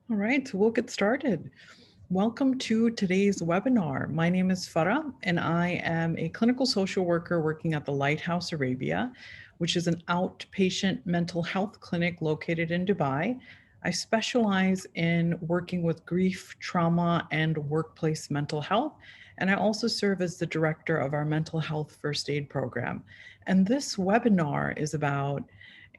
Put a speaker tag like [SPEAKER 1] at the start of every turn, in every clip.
[SPEAKER 1] All right, so we'll get started. Welcome to today's webinar. My name is Farah, and I am a clinical social worker working at the LightHouse Arabia, which is an outpatient mental health clinic located in Dubai. I specialize in working with grief, trauma, and workplace mental health. And I also serve as the director of our mental health first aid program. And this webinar is about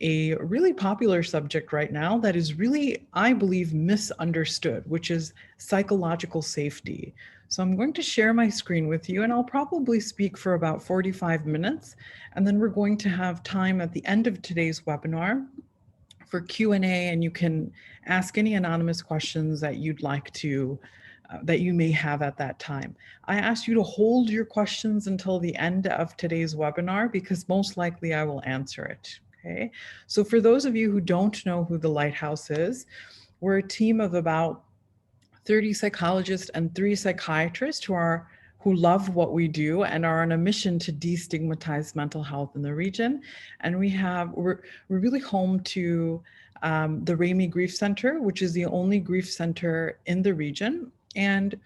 [SPEAKER 1] a really popular subject right now that is really, I believe, misunderstood, which is psychological safety. So I'm going to share my screen with you, and I'll probably speak for about 45 minutes, and then we're going to have time at the end of today's webinar for Q&A, and you can ask any anonymous questions that you'd like to that you may have at that time. I ask you to hold your questions until the end of today's webinar because most likely I will answer it. Okay. So for those of you who don't know who the Lighthouse is, we're a team of about 30 psychologists and 3 psychiatrists who love what we do and are on a mission to destigmatize mental health in the region. And we're really home to the Ramy Grief Center, which is the only grief center in the region. And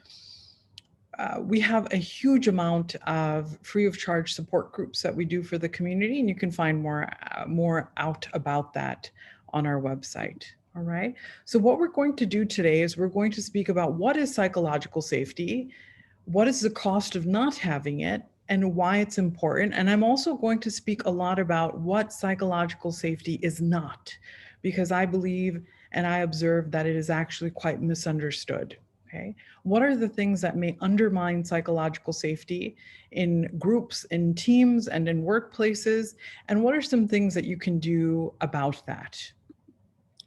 [SPEAKER 1] we have a huge amount of free of charge support groups that we do for the community, and you can find more out about that on our website. All right. So what we're going to do today is we're going to speak about what is psychological safety, what is the cost of not having it, and why it's important. And I'm also going to speak a lot about what psychological safety is not, because I believe and I observe that it is actually quite misunderstood. Okay. What are the things that may undermine psychological safety in groups, in teams, and in workplaces? And what are some things that you can do about that?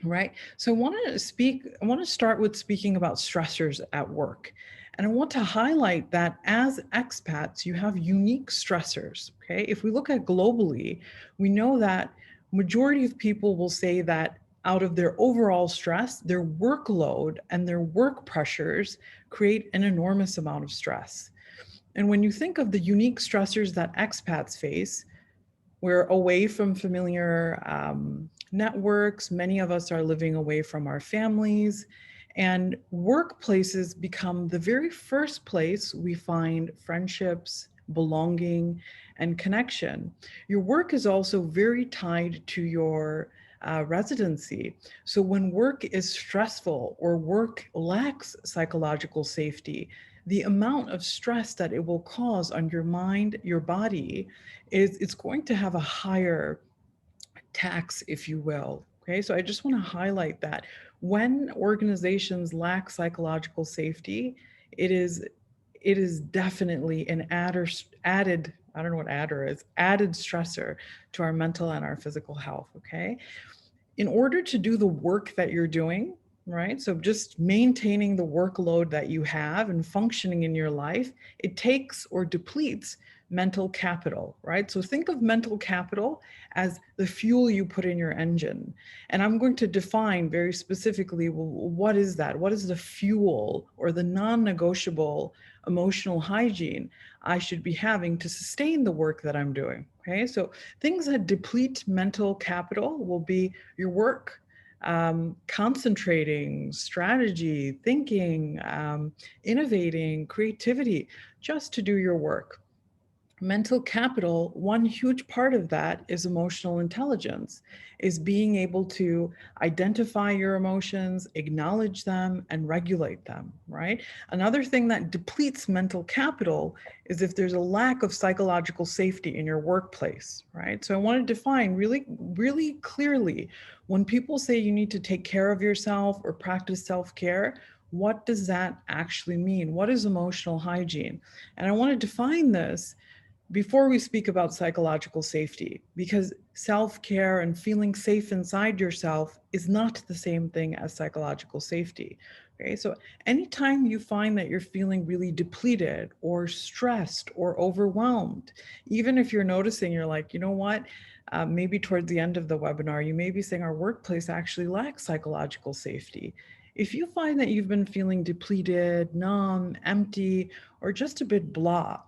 [SPEAKER 1] Right. So I want to start with speaking about stressors at work. And I want to highlight that as expats, you have unique stressors. Okay. If we look at globally, we know that majority of people will say that out of their overall stress, their workload and their work pressures create an enormous amount of stress. And when you think of the unique stressors that expats face, we're away from familiar networks. Many of us are living away from our families. And workplaces become the very first place we find friendships, belonging, and connection. Your work is also very tied to your residency. So when work is stressful or work lacks psychological safety, the amount of stress that it will cause on your mind, your body, is it's going to have a higher tax, if you will. Okay, so I just want to highlight that when organizations lack psychological safety, it is it is definitely an added, I don't know what adder is, added stressor to our mental and our physical health. Okay, in order to do the work that you're doing, right? So just maintaining the workload that you have and functioning in your life, it takes or depletes mental capital, right? So think of mental capital as the fuel you put in your engine. And I'm going to define very specifically, well, what is that? What is the fuel or the non-negotiable emotional hygiene I should be having to sustain the work that I'm doing? Okay, so things that deplete mental capital will be your work, concentrating, strategy, thinking, innovating, creativity, just to do your work. Mental capital, one huge part of that is emotional intelligence, is being able to identify your emotions, acknowledge them, and regulate them, right? Another thing that depletes mental capital is if there's a lack of psychological safety in your workplace, right? So I want to define really, really clearly when people say you need to take care of yourself or practice self-care, what does that actually mean? What is emotional hygiene? And I want to define this before we speak about psychological safety, because self-care and feeling safe inside yourself is not the same thing as psychological safety. Okay, so anytime you find that you're feeling really depleted or stressed or overwhelmed, even if you're noticing, you're like, you know what, maybe towards the end of the webinar, you may be saying our workplace actually lacks psychological safety. If you find that you've been feeling depleted, numb, empty, or just a bit blah,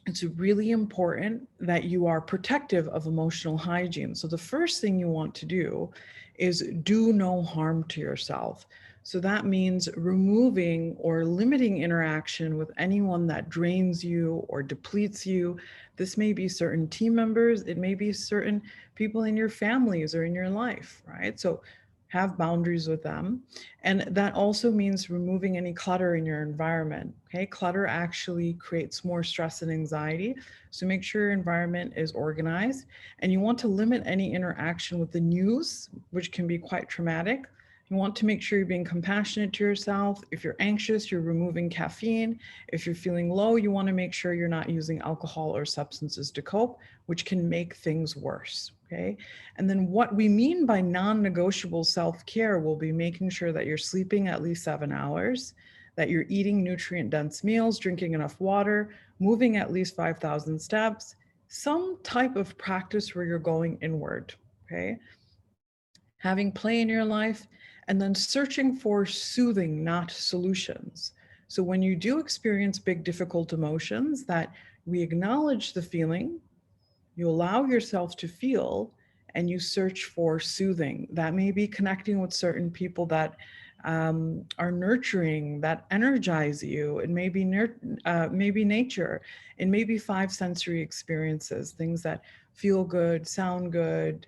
[SPEAKER 1] it's really important that you are protective of emotional hygiene. So the first thing you want to do is do no harm to yourself. So that means removing or limiting interaction with anyone that drains you or depletes you. This may be certain team members, it may be certain people in your families or in your life, right? So have boundaries with them. And that also means removing any clutter in your environment. Okay, clutter actually creates more stress and anxiety. So make sure your environment is organized, and you want to limit any interaction with the news, which can be quite traumatic. You want to make sure you're being compassionate to yourself. If you're anxious, you're removing caffeine. If you're feeling low, you want to make sure you're not using alcohol or substances to cope, which can make things worse. Okay. And then what we mean by non-negotiable self-care will be making sure that you're sleeping at least 7 hours, that you're eating nutrient-dense meals, drinking enough water, moving at least 5,000 steps, some type of practice where you're going inward, okay? Having play in your life, and then searching for soothing, not solutions. So when you do experience big, difficult emotions, that we acknowledge the feeling, you allow yourself to feel, and you search for soothing. That may be connecting with certain people that are nurturing, that energize you. It may be maybe nature. It may be five sensory experiences, things that feel good, sound good,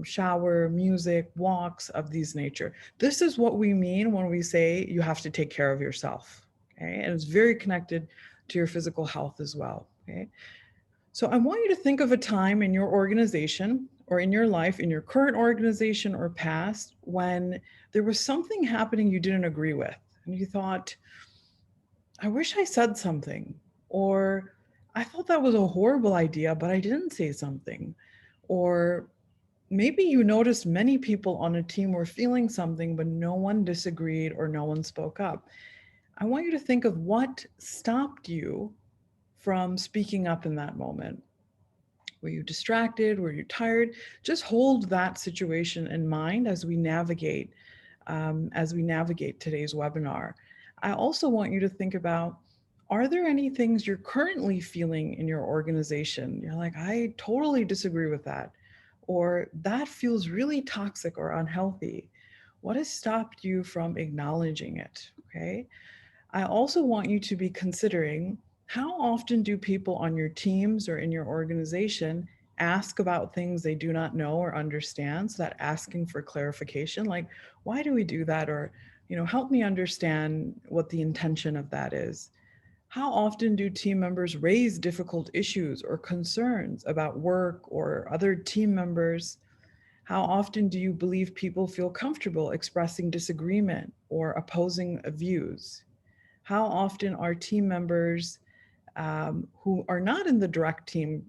[SPEAKER 1] shower, music, walks of these nature. This is what we mean when we say you have to take care of yourself. Okay, and it's very connected to your physical health as well. Okay. So I want you to think of a time in your organization or in your life, in your current organization or past, when there was something happening you didn't agree with. And you thought, I wish I said something. Or I thought that was a horrible idea, but I didn't say something. Or maybe you noticed many people on a team were feeling something, but no one disagreed or no one spoke up. I want you to think of what stopped you from speaking up in that moment. Were you distracted? Were you tired? Just hold that situation in mind as we navigate today's webinar. I also want you to think about, are there any things you're currently feeling in your organization? You're like, I totally disagree with that, or that feels really toxic or unhealthy. What has stopped you from acknowledging it? Okay. I also want you to be considering, how often do people on your teams or in your organization ask about things they do not know or understand? So that asking for clarification, like, why do we do that? Or, help me understand what the intention of that is. How often do team members raise difficult issues or concerns about work or other team members? How often do you believe people feel comfortable expressing disagreement or opposing views? How often are team members who are not in the direct team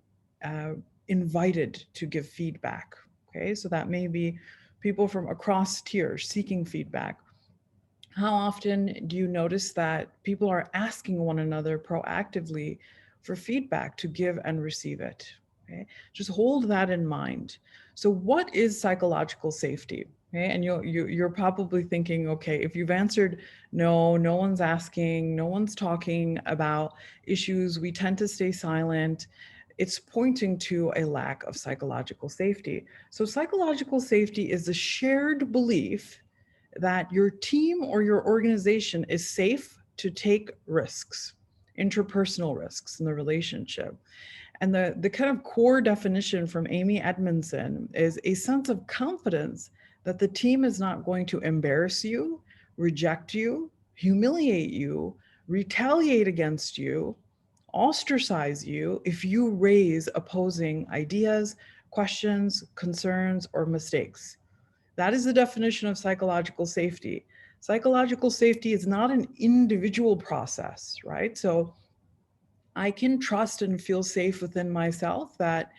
[SPEAKER 1] uh, invited to give feedback? Okay, so that may be people from across tiers seeking feedback. How often do you notice that people are asking one another proactively for feedback to give and receive it? Okay, just hold that in mind. So, what is psychological safety? Okay, and you're probably thinking, okay, if you've answered no, no one's asking, no one's talking about issues, we tend to stay silent. It's pointing to a lack of psychological safety. So, psychological safety is a shared belief that your team or your organization is safe to take risks, interpersonal risks in the relationship. And the kind of core definition from Amy Edmondson is a sense of confidence that the team is not going to embarrass you, reject you, humiliate you, retaliate against you, ostracize you if you raise opposing ideas, questions, concerns, or mistakes. That is the definition of psychological safety. Psychological safety is not an individual process, right? So I can trust and feel safe within myself that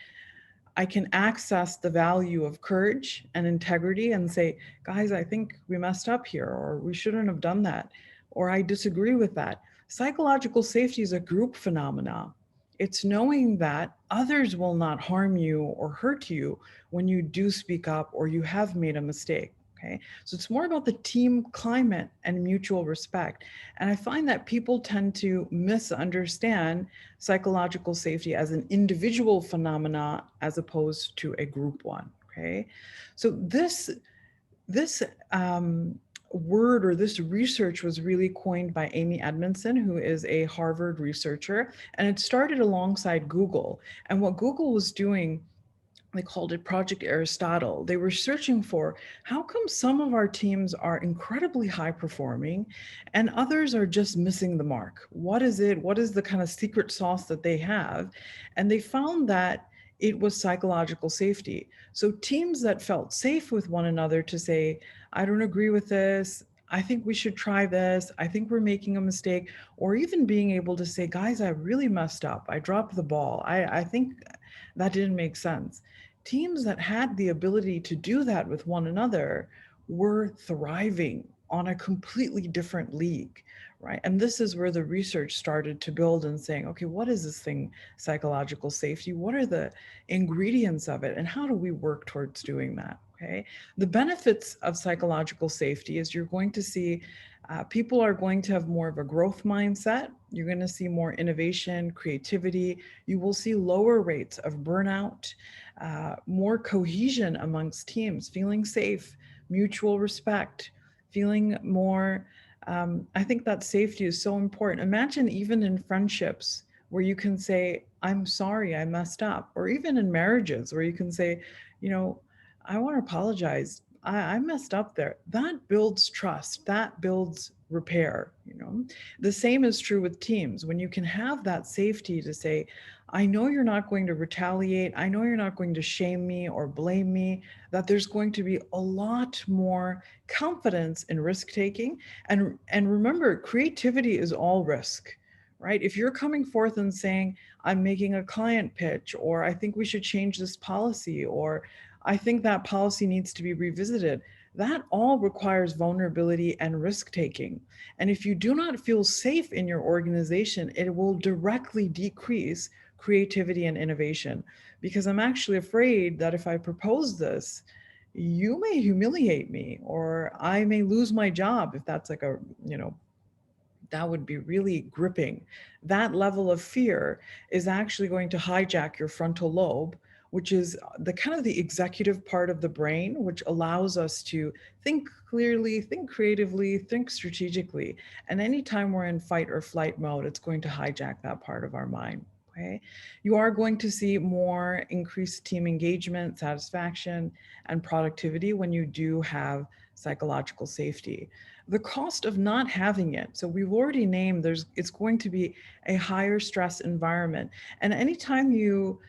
[SPEAKER 1] I can access the value of courage and integrity and say, guys, I think we messed up here, or we shouldn't have done that, or I disagree with that. Psychological safety is a group phenomena. It's knowing that others will not harm you or hurt you when you do speak up or you have made a mistake. Okay, so it's more about the team climate and mutual respect. And I find that people tend to misunderstand psychological safety as an individual phenomena as opposed to a group one. Okay, so this word or this research was really coined by Amy Edmondson, who is a Harvard researcher, and it started alongside Google. And what Google was doing, they called it Project Aristotle. They were searching for how come some of our teams are incredibly high performing and others are just missing the mark? What is it? What is the kind of secret sauce that they have? And they found that it was psychological safety. So teams that felt safe with one another to say, I don't agree with this. I think we should try this. I think we're making a mistake. Or even being able to say, guys, I really messed up. I dropped the ball. I think that didn't make sense. Teams that had the ability to do that with one another were thriving on a completely different league, right? And this is where the research started to build and saying, okay, what is this thing, psychological safety? What are the ingredients of it? And how do we work towards doing that? Okay. The benefits of psychological safety is you're going to see people are going to have more of a growth mindset. You're going to see more innovation, creativity. You will see lower rates of burnout, more cohesion amongst teams, feeling safe, mutual respect, feeling more. I think that safety is so important. Imagine even in friendships where you can say, I'm sorry, I messed up, or even in marriages where you can say, you know, I want to apologize. I messed up there. That builds trust. That builds repair. You know, the same is true with teams. When you can have that safety to say, I know you're not going to retaliate. I know you're not going to shame me or blame me, that there's going to be a lot more confidence in risk taking. And remember, creativity is all risk, right? If you're coming forth and saying, I'm making a client pitch, or I think we should change this policy, or I think that policy needs to be revisited. That all requires vulnerability and risk taking. And if you do not feel safe in your organization, it will directly decrease creativity and innovation. Because I'm actually afraid that if I propose this, you may humiliate me, or I may lose my job if that's like a, you know, that would be really gripping. That level of fear is actually going to hijack your frontal lobe, which is the kind of the executive part of the brain, which allows us to think clearly, think creatively, think strategically. And anytime we're in fight or flight mode, it's going to hijack that part of our mind. Okay. You are going to see more increased team engagement, satisfaction, and productivity when you do have psychological safety. The cost of not having it, so we've already named, it's going to be a higher stress environment. And anytime you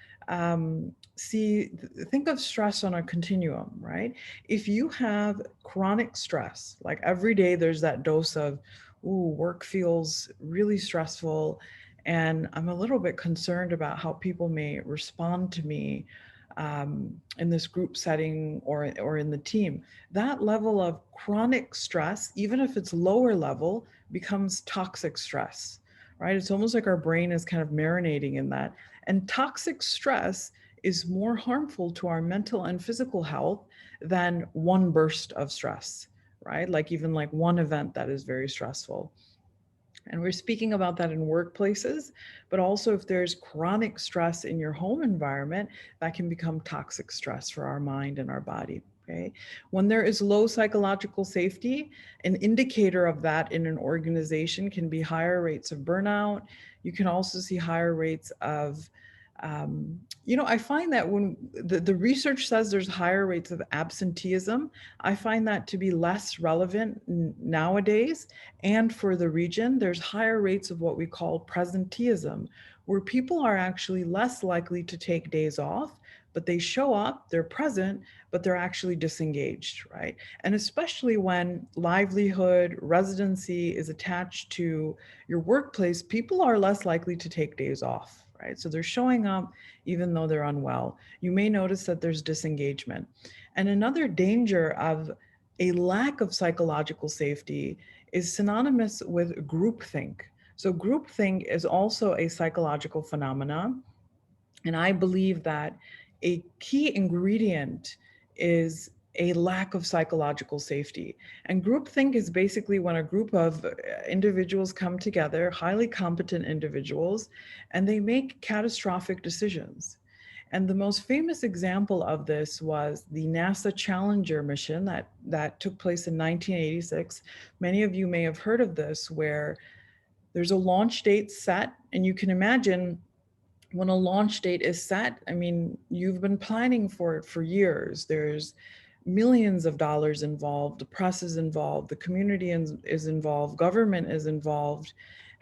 [SPEAKER 1] think of stress on a continuum, right? If you have chronic stress, like every day there's that dose of, ooh, work feels really stressful, and I'm a little bit concerned about how people may respond to me in this group setting or in the team. That level of chronic stress, even if it's lower level, becomes toxic stress, right? It's almost like our brain is kind of marinating in that. And toxic stress is more harmful to our mental and physical health than one burst of stress, right? Like even like one event that is very stressful. And we're speaking about that in workplaces, but also if there's chronic stress in your home environment, that can become toxic stress for our mind and our body. Okay. When there is low psychological safety, an indicator of that in an organization can be higher rates of burnout. You can also see higher rates of I find that when the research says there's higher rates of absenteeism, I find that to be less relevant nowadays. And for the region, there's higher rates of what we call presenteeism, where people are actually less likely to take days off, but they show up, they're present, but they're actually disengaged, right? And especially when livelihood, residency is attached to your workplace, people are less likely to take days off, right? So they're showing up even though they're unwell. You may notice that there's disengagement. And another danger of a lack of psychological safety is synonymous with groupthink. So groupthink is also a psychological phenomenon. And I believe that a key ingredient is a lack of psychological safety. And groupthink is basically when a group of individuals come together, highly competent individuals, and they make catastrophic decisions. And the most famous example of this was the NASA Challenger mission that took place in 1986. Many of you may have heard of this, where there's a launch date set, and you can imagine when a launch date is set, I mean, you've been planning for it for years. There's millions of dollars involved, the press is involved, the community is involved, government is involved.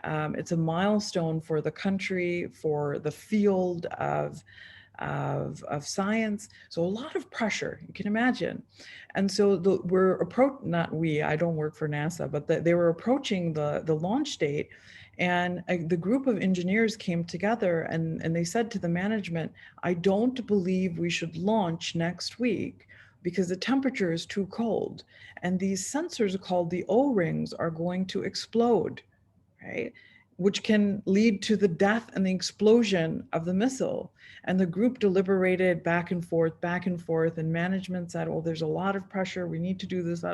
[SPEAKER 1] It's a milestone for the country, for the field of science. So a lot of pressure, you can imagine. And so not we, I don't work for NASA, but they were approaching the launch date. And the group of engineers came together and they said to the management, I don't believe we should launch next week because the temperature is too cold. And these sensors called the O-rings are going to explode, right? Which can lead to the death and the explosion of the missile. And the group deliberated back and forth, and management said, well, there's a lot of pressure, we need to do this.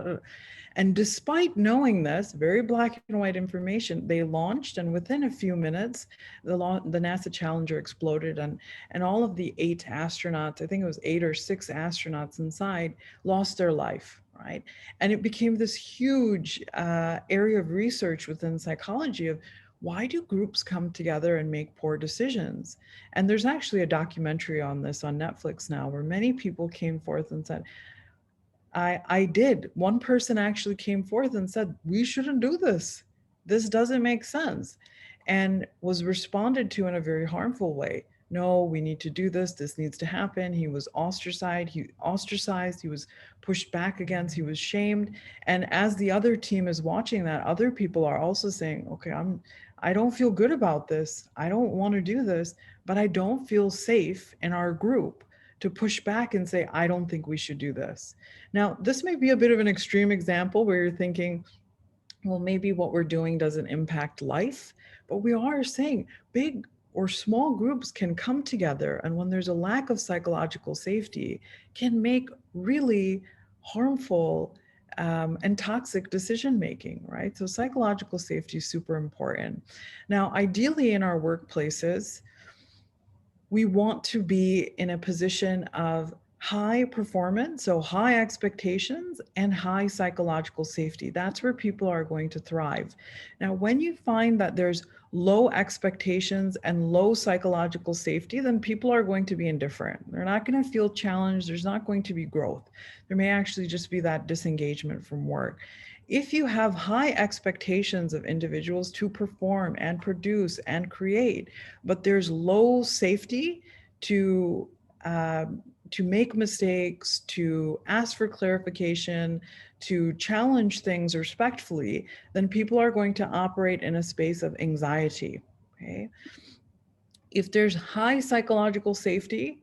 [SPEAKER 1] And despite knowing this, very black and white information, they launched, and within a few minutes, the NASA Challenger exploded, and all of the 8 astronauts, I think it was 8 or 6 astronauts inside, lost their life, right? And it became this huge area of research within psychology of, why do groups come together and make poor decisions? And there's actually a documentary on this on Netflix now, where many people came forth and said, I did. One person actually came forth and said, we shouldn't do this. This doesn't make sense. And was responded to in a very harmful way. No, we need to do this. This needs to happen. He was ostracized. He was pushed back against. He was shamed. And as the other team is watching that, other people are also saying, okay, I don't feel good about this. I don't want to do this, but I don't feel safe in our group to push back and say, I don't think we should do this. Now, this may be a bit of an extreme example where you're thinking, well, maybe what we're doing doesn't impact life, but we are saying big or small groups can come together, and when there's a lack of psychological safety, can make really harmful and toxic decision making, right? So psychological safety is super important. Now, ideally in our workplaces, we want to be in a position of high performance, so high expectations and high psychological safety. That's where people are going to thrive. Now, when you find that there's low expectations and low psychological safety, then people are going to be indifferent. They're not going to feel challenged. There's not going to be growth. There may actually just be that disengagement from work. If you have high expectations of individuals to perform and produce and create, but there's low safety to make mistakes, to ask for clarification, to challenge things respectfully, then people are going to operate in a space of anxiety, okay? If there's high psychological safety,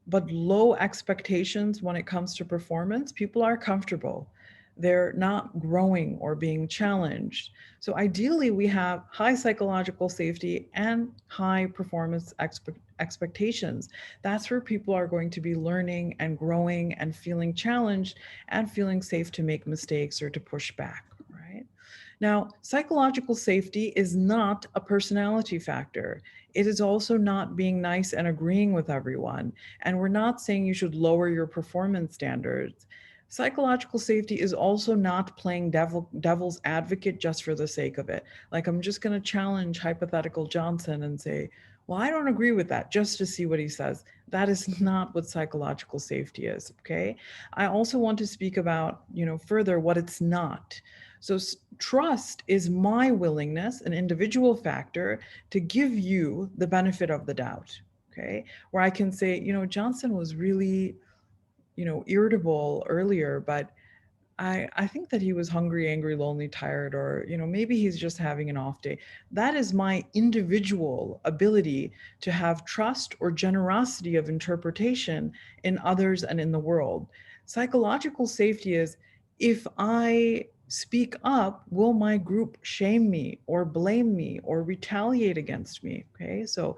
[SPEAKER 1] but low expectations when it comes to performance, people are comfortable. They're not growing or being challenged. So ideally, we have high psychological safety and high performance expectations. That's where people are going to be learning and growing and feeling challenged and feeling safe to make mistakes or to push back, right? Now, psychological safety is not a personality factor. It is also not being nice and agreeing with everyone. And we're not saying you should lower your performance standards. Psychological safety is also not playing devil's advocate just for the sake of it. Like, I'm just going to challenge hypothetical Johnson and say, well, I don't agree with that, just to see what he says. That is not what psychological safety is, okay? I also want to speak about, further what it's not. So trust is my willingness, an individual factor, to give you the benefit of the doubt, okay? Where I can say, Johnson was really, irritable earlier, but I think that he was hungry, angry, lonely, tired, or, maybe he's just having an off day. That is my individual ability to have trust or generosity of interpretation in others and in the world. Psychological safety is, if I speak up, will my group shame me or blame me or retaliate against me? Okay, so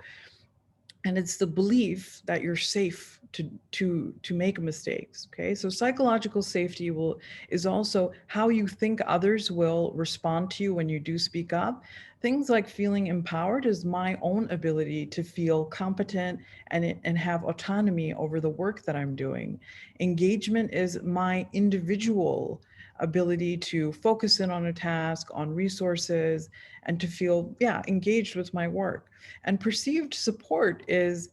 [SPEAKER 1] And it's the belief that you're safe to make mistakes. Okay, so psychological safety is also how you think others will respond to you when you do speak up. Things like feeling empowered is my own ability to feel competent and have autonomy over the work that I'm doing. Engagement is my individual ability to focus in on a task, on resources, and to feel, yeah, engaged with my work. And perceived support is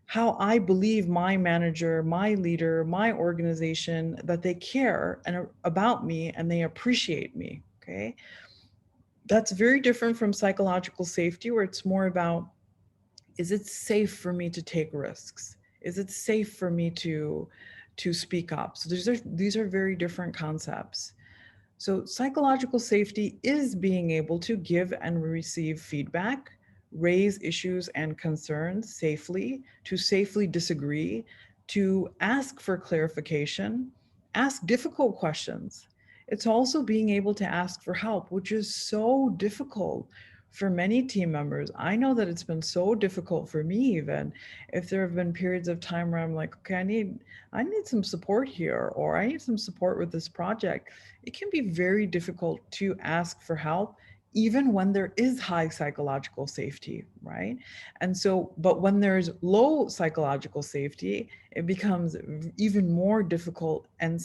[SPEAKER 1] how I believe my manager, my leader, my organization, that they care and about me and they appreciate me. Okay. That's very different from psychological safety, where it's more about, is it safe for me to take risks? Is it safe for me to speak up? So these are very different concepts. So, psychological safety is being able to give and receive feedback, raise issues and concerns safely, to safely disagree, to ask for clarification, ask difficult questions. It's also being able to ask for help, which is so difficult for many team members. I know that it's been so difficult for me, even if there have been periods of time where I'm like, okay, I need some support here, or I need some support with this project. It can be very difficult to ask for help, even when there is high psychological safety, right? And so, but when there's low psychological safety, it becomes even more difficult and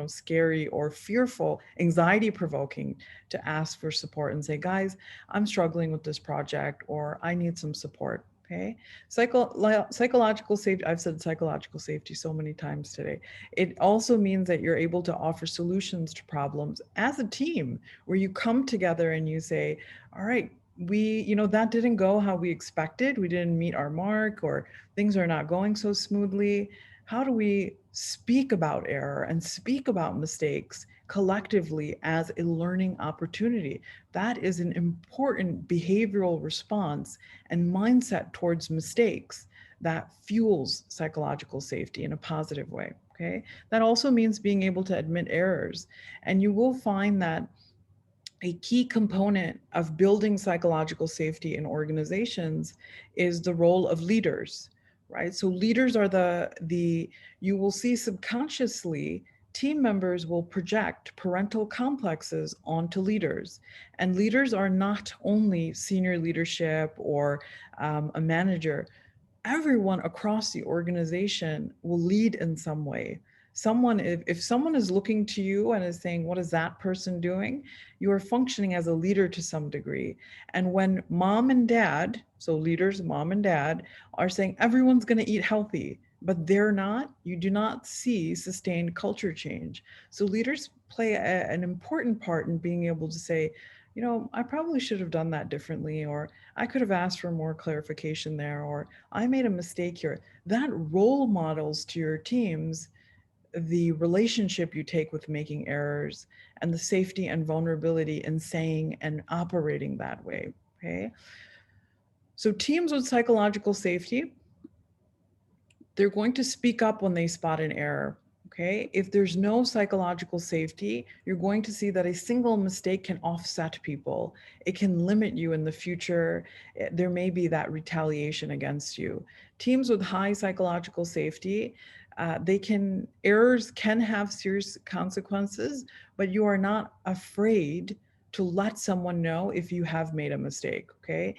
[SPEAKER 1] scary or fearful, anxiety provoking, to ask for support and say, guys, I'm struggling with this project, or I need some support. Okay. Psychological safety, I've said psychological safety so many times today. It also means that you're able to offer solutions to problems as a team, where you come together and you say, all right, that didn't go how we expected. We didn't meet our mark, or things are not going so smoothly. How do we speak about error and speak about mistakes collectively as a learning opportunity? That is an important behavioral response and mindset towards mistakes that fuels psychological safety in a positive way. Okay. That also means being able to admit errors. And you will find that a key component of building psychological safety in organizations is the role of leaders, right? So leaders are the you will see subconsciously team members will project parental complexes onto leaders. And leaders are not only senior leadership or a manager. Everyone across the organization will lead in some way. If someone is looking to you and is saying, what is that person doing? You are functioning as a leader to some degree. And when mom and dad, so leaders, mom and dad, are saying everyone's going to eat healthy, but they're not, you do not see sustained culture change. So leaders play an important part in being able to say, I probably should have done that differently, or I could have asked for more clarification there, or I made a mistake here. That role models to your teams the relationship you take with making errors, and the safety and vulnerability in saying and operating that way. Okay. So teams with psychological safety, they're going to speak up when they spot an error. Okay. If there's no psychological safety, you're going to see that a single mistake can offset people. It can limit you in the future. There may be that retaliation against you. Teams with high psychological safety, errors can have serious consequences, but you are not afraid to let someone know if you have made a mistake. Okay.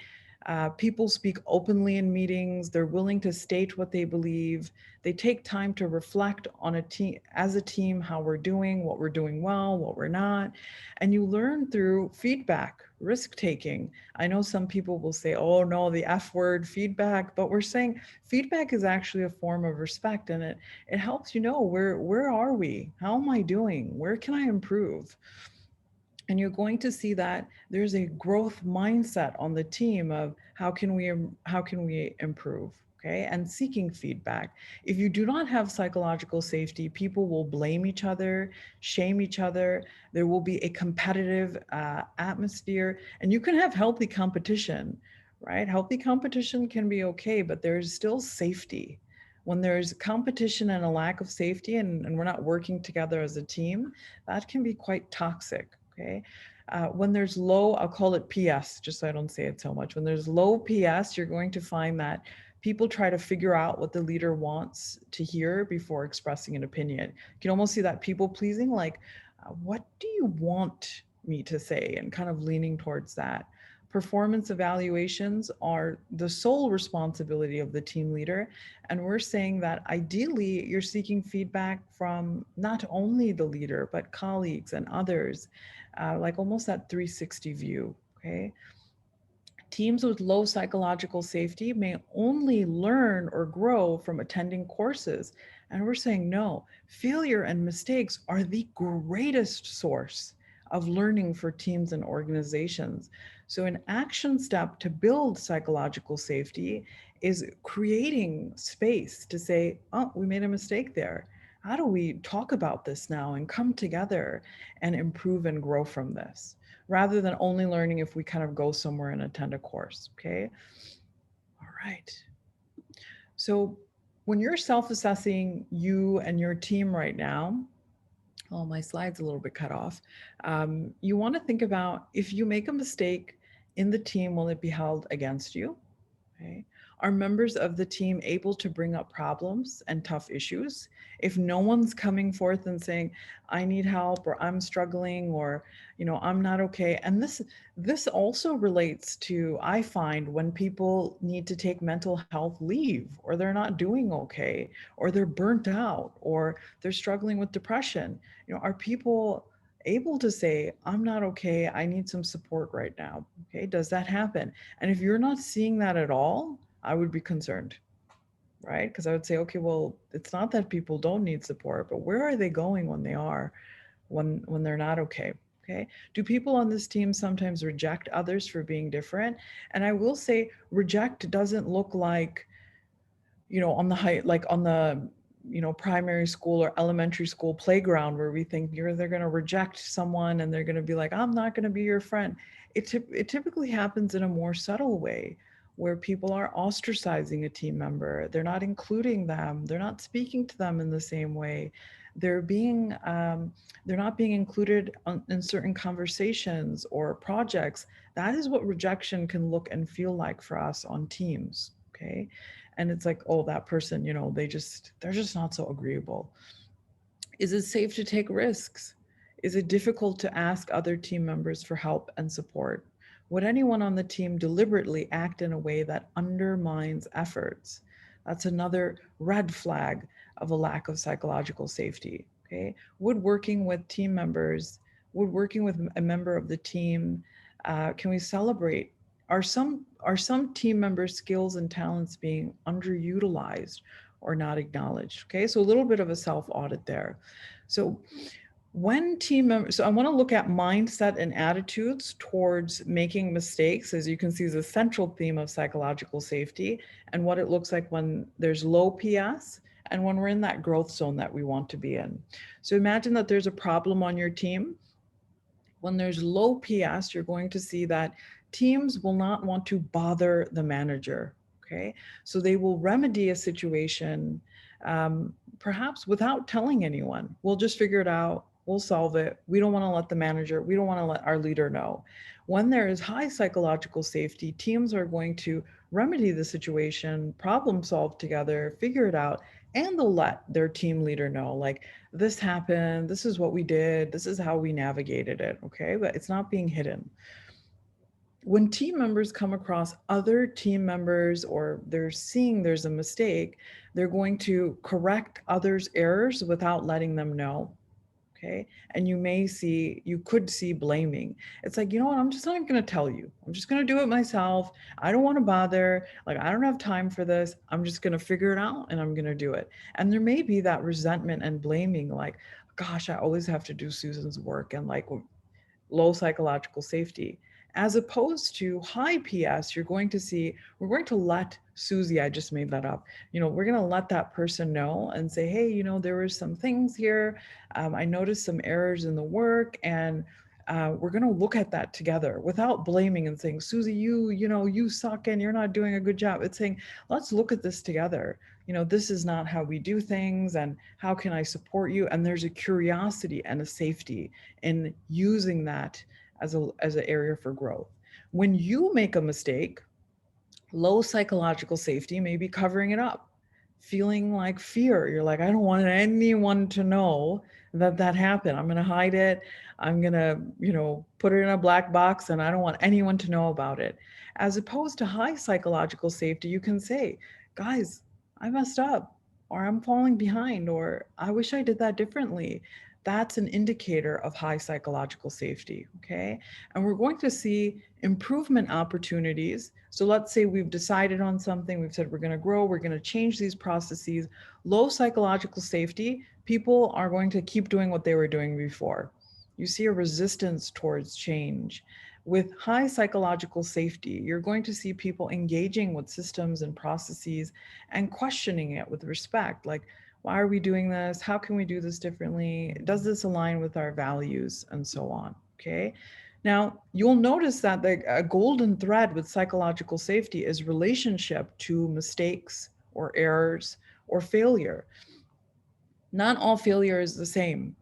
[SPEAKER 1] People speak openly in meetings. They're willing to state what they believe. They take time to reflect on as a team, how we're doing, what we're doing well, what we're not. And you learn through feedback, risk taking. I know some people will say, oh no, the F word, feedback, but we're saying feedback is actually a form of respect, and it helps you know where are we? How am I doing? Where can I improve? And you're going to see that there's a growth mindset on the team of how can we improve. Okay. And seeking feedback. If you do not have psychological safety, people will blame each other, shame each other. There will be a competitive atmosphere, and you can have healthy competition, right? Healthy competition can be okay, but there's still safety. When there's competition and a lack of safety, and we're not working together as a team, that can be quite toxic. Okay. When there's low, I'll call it PS, just so I don't say it so much. When there's low PS, you're going to find that people try to figure out what the leader wants to hear before expressing an opinion. You can almost see that people pleasing, like, what do you want me to say? And kind of leaning towards that. Performance evaluations are the sole responsibility of the team leader. And we're saying that ideally you're seeking feedback from not only the leader, but colleagues and others, like almost that 360 view. Okay. Teams with low psychological safety may only learn or grow from attending courses. And we're saying no, failure and mistakes are the greatest source of learning for teams and organizations. So, an action step to build psychological safety is creating space to say, oh, we made a mistake there. How do we talk about this now and come together and improve and grow from this? Rather than only learning if we kind of go somewhere and attend a course. Okay. All right. So when you're self-assessing you and your team right now, oh, my slide's a little bit cut off. You want to think about, if you make a mistake in the team, will it be held against you? Okay. Are members of the team able to bring up problems and tough issues? If no one's coming forth and saying, I need help, or I'm struggling, or, I'm not okay. And this also relates to, I find, when people need to take mental health leave, or they're not doing okay, or they're burnt out, or they're struggling with depression. Are people able to say, I'm not okay, I need some support right now? Okay, does that happen? And if you're not seeing that at all, I would be concerned, right? Because I would say, okay, well, it's not that people don't need support, but where are they going when they are, when they're not okay? Okay. Do people on this team sometimes reject others for being different? And I will say, reject doesn't look like, on the high, like on the, primary school or elementary school playground, where we think they're going to reject someone and they're going to be like, I'm not going to be your friend. It typically happens in a more subtle way, where people are ostracizing a team member. They're not including them. They're not speaking to them in the same way. They're not being included in certain conversations or projects. That is what rejection can look and feel like for us on teams. Okay. And it's like, oh, that person, they're just not so agreeable. Is it safe to take risks? Is it difficult to ask other team members for help and support? Would anyone on the team deliberately act in a way that undermines efforts? That's another red flag of a lack of psychological safety. Okay. Would working with a member of the team, can we celebrate? Are some team members' skills and talents being underutilized or not acknowledged? Okay, so a little bit of a self-audit there. So I want to look at mindset and attitudes towards making mistakes. As you can see, is a central theme of psychological safety, and what it looks like when there's low PS and when we're in that growth zone that we want to be in. So imagine that there's a problem on your team. When there's low PS, you're going to see that teams will not want to bother the manager. Okay, so they will remedy a situation, perhaps without telling anyone. We'll just figure it out. We'll solve it. We don't want to let the manager, we don't want to let our leader know. When there is high psychological safety, teams are going to remedy the situation, problem solve together, figure it out, and they'll let their team leader know, like, this happened, this is what we did, this is how we navigated it. Okay, but it's not being hidden. When team members come across other team members, or they're seeing there's a mistake, they're going to correct others' errors without letting them know. Okay. And you could see blaming. It's like, you know what? I'm just not even going to tell you. I'm just going to do it myself. I don't want to bother. Like, I don't have time for this. I'm just going to figure it out and I'm going to do it. And there may be that resentment and blaming, like, gosh, I always have to do Susan's work, and like low psychological safety. As opposed to high PS, you're going to see, we're going to let Susie, I just made that up, we're going to let that person know and say, hey, there were some things here. I noticed some errors in the work, and we're going to look at that together without blaming and saying, Susie, you suck and you're not doing a good job. It's saying, let's look at this together. This is not how we do things, and how can I support you? And there's a curiosity and a safety in using that as an area for growth. When you make a mistake, Low psychological safety may be covering it up, feeling like fear. You're like, I don't want anyone to know that that happened. I'm going to hide it. I'm going to, put it in a black box and I don't want anyone to know about it. As opposed to high psychological safety, you can say, guys, I messed up, or I'm falling behind, or I wish I did that differently. That's an indicator of high psychological safety. Okay. And we're going to see improvement opportunities. So let's say we've decided on something, we've said we're going to grow, we're going to change these processes. Low psychological safety, people are going to keep doing what they were doing before. You see a resistance towards change. With high psychological safety, you're going to see people engaging with systems and processes and questioning it with respect. Like, why are we doing this? How can we do this differently? Does this align with our values? And so on. Okay. Now, you'll notice that a golden thread with psychological safety is relationship to mistakes or errors or failure. Not all failure is the same.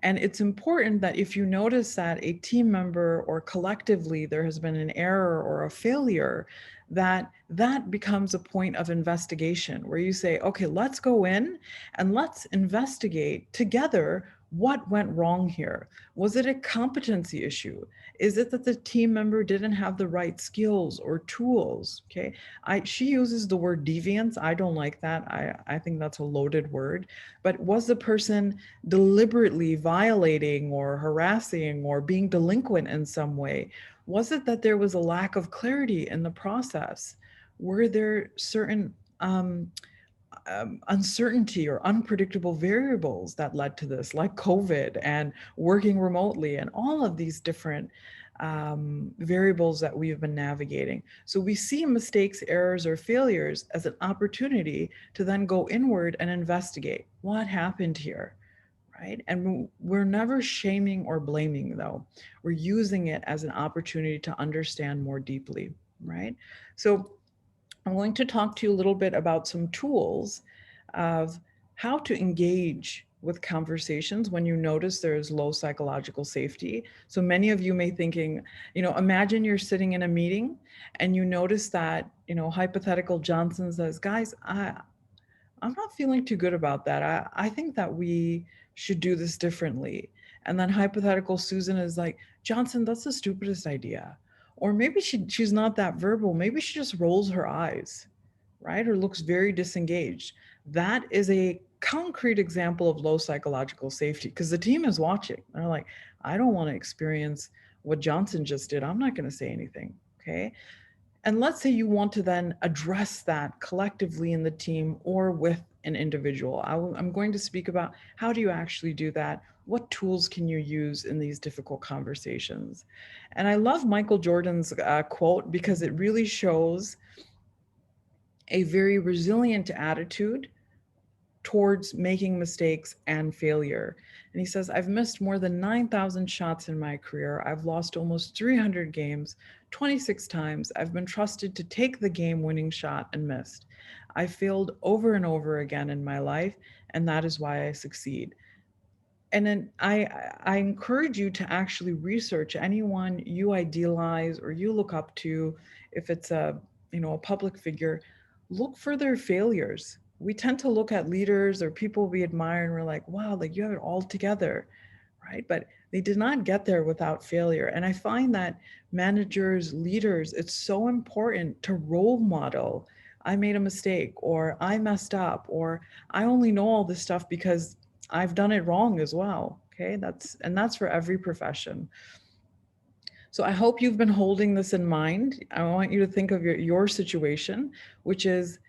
[SPEAKER 1] And it's important that if you notice that a team member or collectively there has been an error or a failure, that becomes a point of investigation where you say, okay, let's go in and let's investigate together what went wrong here. Was it a competency issue? Is it that the team member didn't have the right skills or tools? Okay. She uses the word deviance. I don't like that. I think that's a loaded word. But was the person deliberately violating or harassing or being delinquent in some way? Was it that there was a lack of clarity in the process? Were there certain uncertainty or unpredictable variables that led to this, like COVID and working remotely and all of these different variables that we have been navigating? So we see mistakes, errors, or failures as an opportunity to then go inward and investigate what happened here, right? And we're never shaming or blaming, though. We're using it as an opportunity to understand more deeply, right? So I'm going to talk to you a little bit about some tools of how to engage with conversations when you notice there's low psychological safety. So many of you may thinking, imagine you're sitting in a meeting and you notice that, hypothetical Johnson says, guys, I'm not feeling too good about that. I think that we should do this differently. And then hypothetical Susan is like, Johnson, that's the stupidest idea. Or maybe she's not that verbal. Maybe she just rolls her eyes, right? Or looks very disengaged. That is a concrete example of low psychological safety because the team is watching. They're like, I don't want to experience what Johnson just did. I'm not going to say anything. Okay. And let's say you want to then address that collectively in the team or with an individual. I'm going to speak about how do you actually do that? What tools can you use in these difficult conversations? And I love Michael Jordan's quote because it really shows a very resilient attitude towards making mistakes and failure. And he says, I've missed more than 9,000 shots in my career. I've lost almost 300 games, 26 times. I've been trusted to take the game winning shot and missed. I failed over and over again in my life, and that is why I succeed. And then I encourage you to actually research anyone you idealize or you look up to. If it's a public figure, look for their failures. We tend to look at leaders or people we admire and we're like, wow, like you have it all together, right? But they did not get there without failure. And I find that managers, leaders, it's so important to role model. I made a mistake, or I messed up, or I only know all this stuff because I've done it wrong as well. Okay, that's for every profession. So I hope you've been holding this in mind. I want you to think of your situation, which is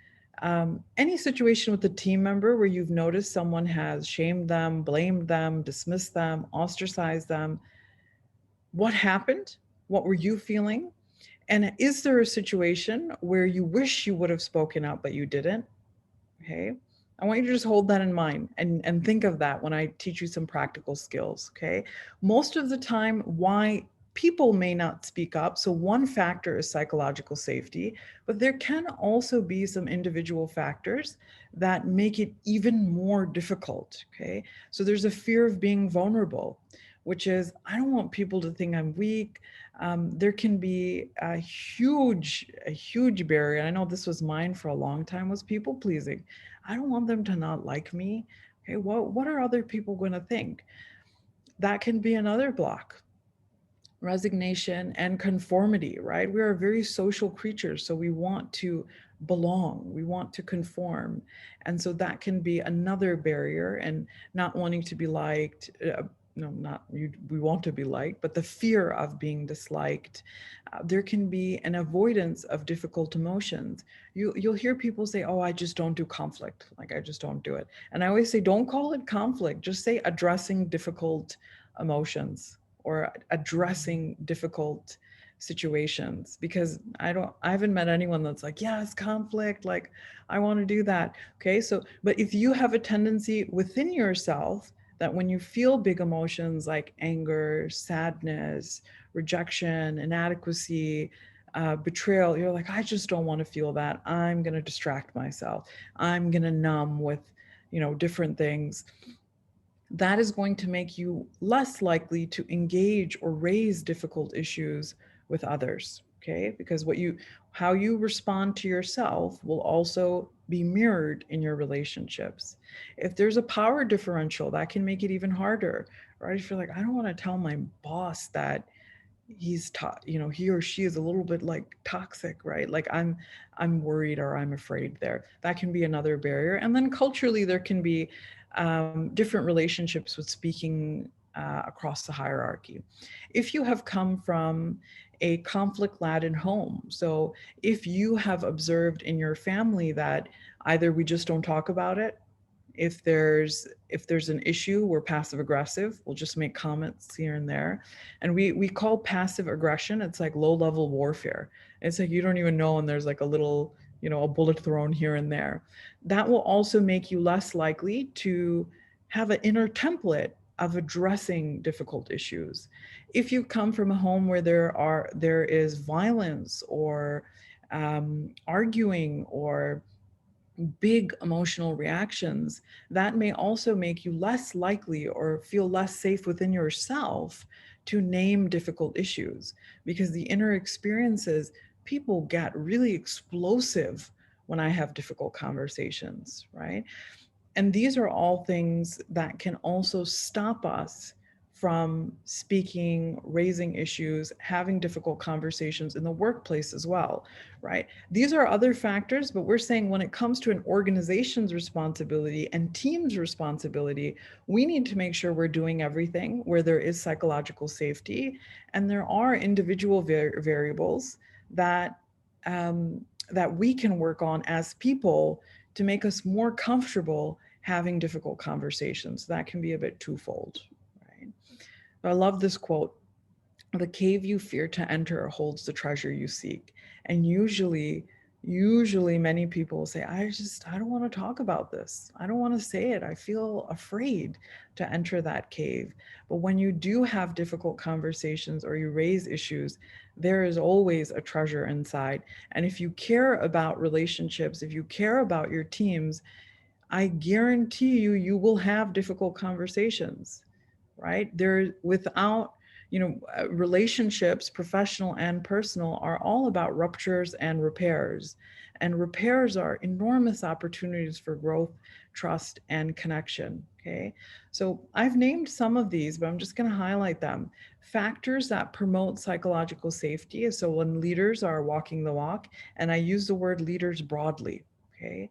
[SPEAKER 1] any situation with a team member where you've noticed someone has shamed them, blamed them, dismissed them, ostracized them. What happened? What were you feeling? And is there a situation where you wish you would have spoken up, but you didn't? Okay. I want you to just hold that in mind and think of that when I teach you some practical skills. Okay. Most of the time, why people may not speak up. So, one factor is psychological safety, but there can also be some individual factors that make it even more difficult. Okay. So, there's a fear of being vulnerable, which is I don't want people to think I'm weak. There can be a huge barrier. I know this was mine for a long time, was people pleasing. I don't want them to not like me. Okay, what are other people going to think? That can be another block. Resignation and conformity, right? We are very social creatures, so we want to belong, we want to conform. And so that can be another barrier, and not wanting to be liked. No, not you, we want to be liked, but the fear of being disliked. There can be an avoidance of difficult emotions. You'll hear people say, "Oh, I just don't do conflict. Like I just don't do it." And I always say, don't call it conflict. Just say addressing difficult emotions or addressing difficult situations, because I haven't met anyone that's like, yeah, it's conflict, like I want to do that. Okay, so but if you have a tendency within yourself that when you feel big emotions like anger, sadness, rejection, inadequacy, betrayal, you're like, I just don't want to feel that. I'm going to distract myself. I'm going to numb with, different things. That is going to make you less likely to engage or raise difficult issues with others. Okay, because how you respond to yourself will also be mirrored in your relationships. If there's a power differential, that can make it even harder, right? If you're like, I don't want to tell my boss that he or she is a little bit like toxic, right? Like I'm worried or I'm afraid there. That can be another barrier. And then culturally, there can be different relationships with speaking across the hierarchy. If you have come from a conflict-laden home, so if you have observed in your family that either we just don't talk about it, if there's an issue, we're passive aggressive, we'll just make comments here and there. And we call passive aggression, it's like low level warfare. It's like you don't even know, and there's like a little, a bullet thrown here and there. That will also make you less likely to have an inner template of addressing difficult issues. If you come from a home where there is violence or arguing or big emotional reactions, that may also make you less likely or feel less safe within yourself to name difficult issues, because the inner experiences, people get really explosive when I have difficult conversations, right? And these are all things that can also stop us from speaking, raising issues, having difficult conversations in the workplace as well, right? These are other factors, but we're saying when it comes to an organization's responsibility and team's responsibility, we need to make sure we're doing everything where there is psychological safety, and there are individual variables that that we can work on as people to make us more comfortable having difficult conversations. That can be a bit twofold, right? But I love this quote: the cave you fear to enter holds the treasure you seek. And usually many people say, I don't want to talk about this. I don't want to say it. I feel afraid to enter that cave. But when you do have difficult conversations or you raise issues, there is always a treasure inside. And if you care about relationships, if you care about your teams, I guarantee you will have difficult conversations, right? Relationships, professional and personal, are all about ruptures and repairs. And repairs are enormous opportunities for growth, trust, and connection. Okay. So I've named some of these, but I'm just going to highlight them. Factors that promote psychological safety. So when leaders are walking the walk, and I use the word leaders broadly. Okay.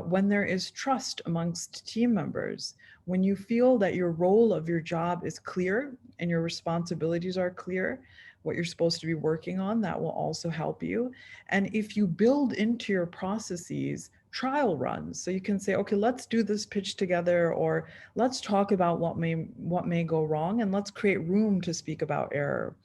[SPEAKER 1] When there is trust amongst team members, when you feel that your role of your job is clear and your responsibilities are clear, what you're supposed to be working on, that will also help you. And if you build into your processes trial runs, so you can say, okay, let's do this pitch together, or let's talk about what may go wrong, and let's create room to speak about error.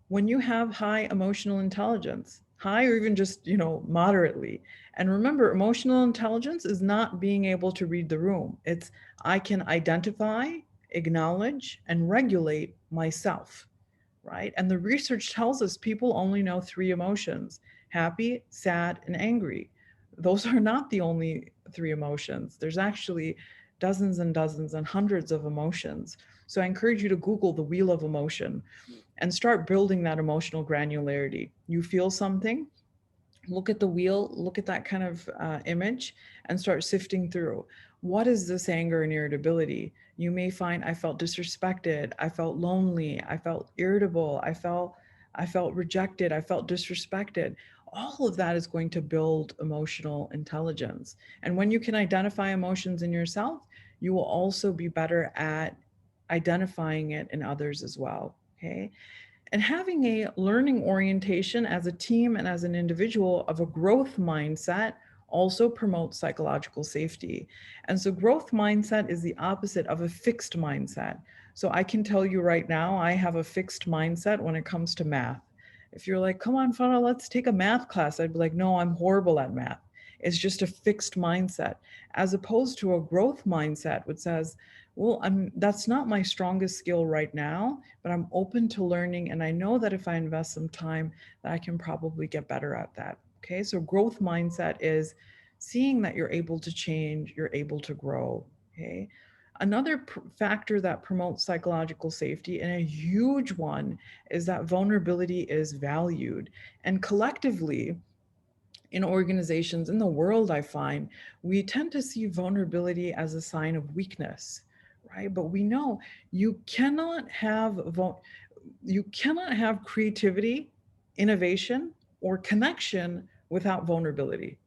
[SPEAKER 1] When you have high emotional intelligence, high or even just, moderately. And remember, emotional intelligence is not being able to read the room. It's I can identify, acknowledge, and regulate myself, right? And the research tells us people only know 3 emotions: happy, sad, and angry. Those are not the only 3 emotions. There's actually dozens and dozens and hundreds of emotions. So I encourage you to Google the wheel of emotion and start building that emotional granularity. You feel something, look at the wheel, look at that kind of image, and start sifting through. What is this anger and irritability? You may find I felt disrespected, I felt lonely, I felt irritable, I felt rejected, I felt disrespected. All of that is going to build emotional intelligence. And when you can identify emotions in yourself, you will also be better at identifying it in others as well. Okay. And having a learning orientation as a team and as an individual of a growth mindset also promotes psychological safety. And so, growth mindset is the opposite of a fixed mindset. So, I can tell you right now, I have a fixed mindset when it comes to math. If you're like, come on, Farah, let's take a math class, I'd be like, no, I'm horrible at math. It's just a fixed mindset, as opposed to a growth mindset, which says, well, that's not my strongest skill right now, but I'm open to learning. And I know that if I invest some time, that I can probably get better at that. Okay. So growth mindset is seeing that you're able to change, you're able to grow. Okay. Another factor that promotes psychological safety, and a huge one, is that vulnerability is valued. And collectively, in organizations, in the world, I find we tend to see vulnerability as a sign of weakness, right? But we know you cannot have you cannot have creativity, innovation, or connection without vulnerability.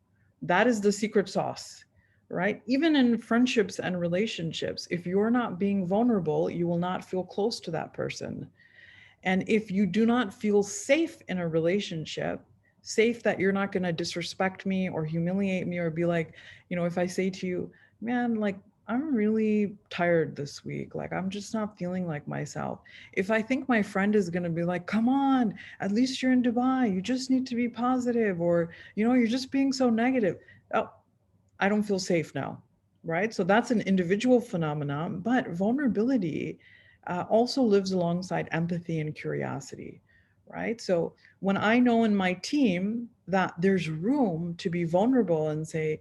[SPEAKER 1] That is the secret sauce, right? Even in friendships and relationships, if you're not being vulnerable, you will not feel close to that person. And if you do not feel safe in a relationship, safe that you're not going to disrespect me or humiliate me or be like, if I say to you, man, like, I'm really tired this week. Like, I'm just not feeling like myself. If I think my friend is going to be like, come on, at least you're in Dubai. You just need to be positive, or, you're just being so negative. Oh, I don't feel safe now, right? So that's an individual phenomenon, but vulnerability also lives alongside empathy and curiosity, right? So when I know in my team that there's room to be vulnerable and say,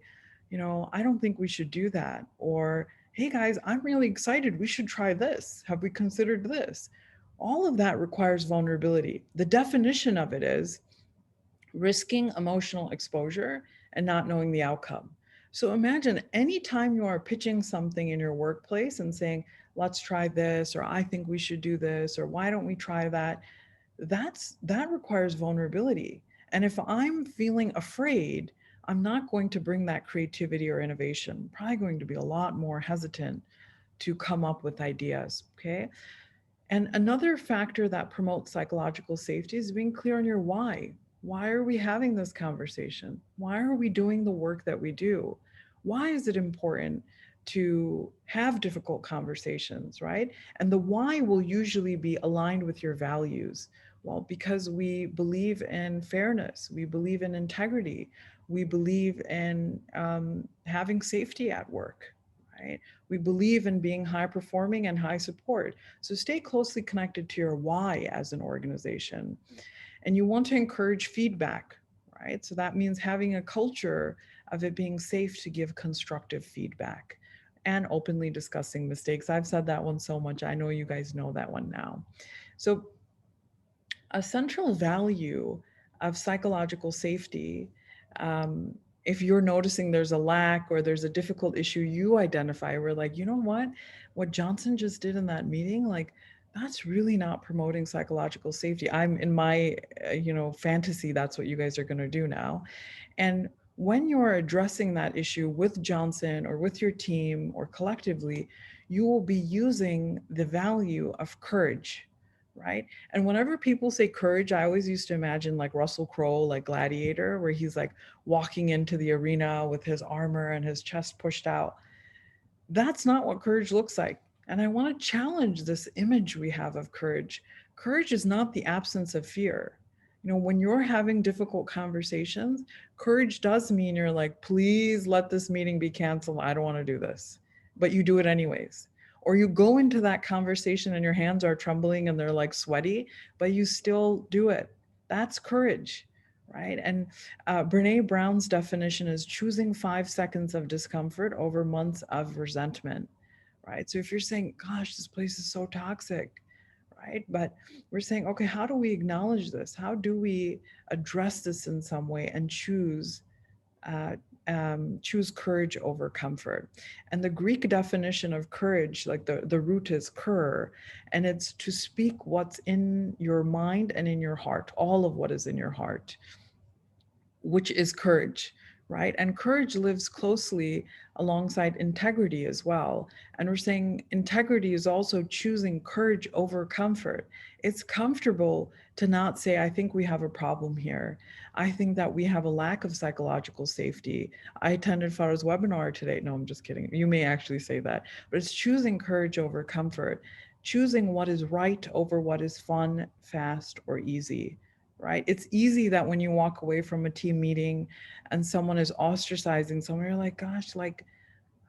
[SPEAKER 1] I don't think we should do that, or hey guys, I'm really excited, we should try this. Have we considered this? All of that requires vulnerability. The definition of it is risking emotional exposure and not knowing the outcome. So imagine anytime you are pitching something in your workplace and saying, let's try this, or I think we should do this, or why don't we try that? That requires vulnerability. And if I'm feeling afraid, I'm not going to bring that creativity or innovation. I'm probably going to be a lot more hesitant to come up with ideas. Okay. And another factor that promotes psychological safety is being clear on your why. Why are we having this conversation? Why are we doing the work that we do? Why is it important to have difficult conversations, right? And the why will usually be aligned with your values. Well, because we believe in fairness, we believe in integrity, we believe in having safety at work, right? We believe in being high performing and high support. So stay closely connected to your why as an organization. And you want to encourage feedback, right? So that means having a culture of it being safe to give constructive feedback and openly discussing mistakes. I've said that one so much. I know you guys know that one now. So a central value of psychological safety, if you're noticing there's a lack or there's a difficult issue you identify, we're like, what Johnson just did in that meeting, like, that's really not promoting psychological safety. I'm in my fantasy, that's what you guys are going to do now. And when you're addressing that issue with Johnson or with your team or collectively, you will be using the value of courage, right? And whenever people say courage, I always used to imagine like Russell Crowe, like Gladiator, where he's like walking into the arena with his armor and his chest pushed out. That's not what courage looks like. And I want to challenge this image we have of courage. Courage is not the absence of fear. When you're having difficult conversations, courage does mean you're like, please let this meeting be canceled. I don't want to do this. But you do it anyways. Or you go into that conversation and your hands are trembling and they're like sweaty, but you still do it. That's courage, right? And Brene Brown's definition is choosing 5 seconds of discomfort over months of resentment, right? So if you're saying, gosh, this place is so toxic, right? But we're saying, okay, how do we acknowledge this? How do we address this in some way and uh, choose courage over comfort? And the Greek definition of courage, like the root is kur, and it's to speak what's in your mind and in your heart, all of what is in your heart, which is courage, right? And courage lives closely alongside integrity as well. And we're saying integrity is also choosing courage over comfort. It's comfortable to not say, I think we have a problem here. I think that we have a lack of psychological safety. I attended Farah's webinar today. No, I'm just kidding. You may actually say that, but it's choosing courage over comfort, choosing what is right over what is fun, fast, or easy, right? It's easy that when you walk away from a team meeting and someone is ostracizing someone, you're like, gosh, like,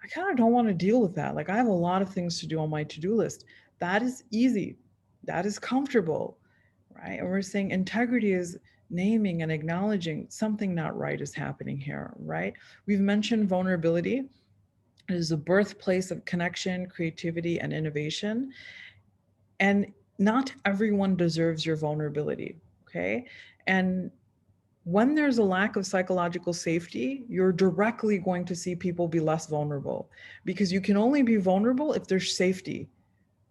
[SPEAKER 1] I kind of don't want to deal with that. Like, I have a lot of things to do on my to-do list. That is easy. That is comfortable, right? And we're saying integrity is naming and acknowledging something not right is happening here, right? We've mentioned vulnerability. It is the birthplace of connection, creativity, and innovation. And not everyone deserves your vulnerability, okay? And when there's a lack of psychological safety, you're directly going to see people be less vulnerable, because you can only be vulnerable if there's safety,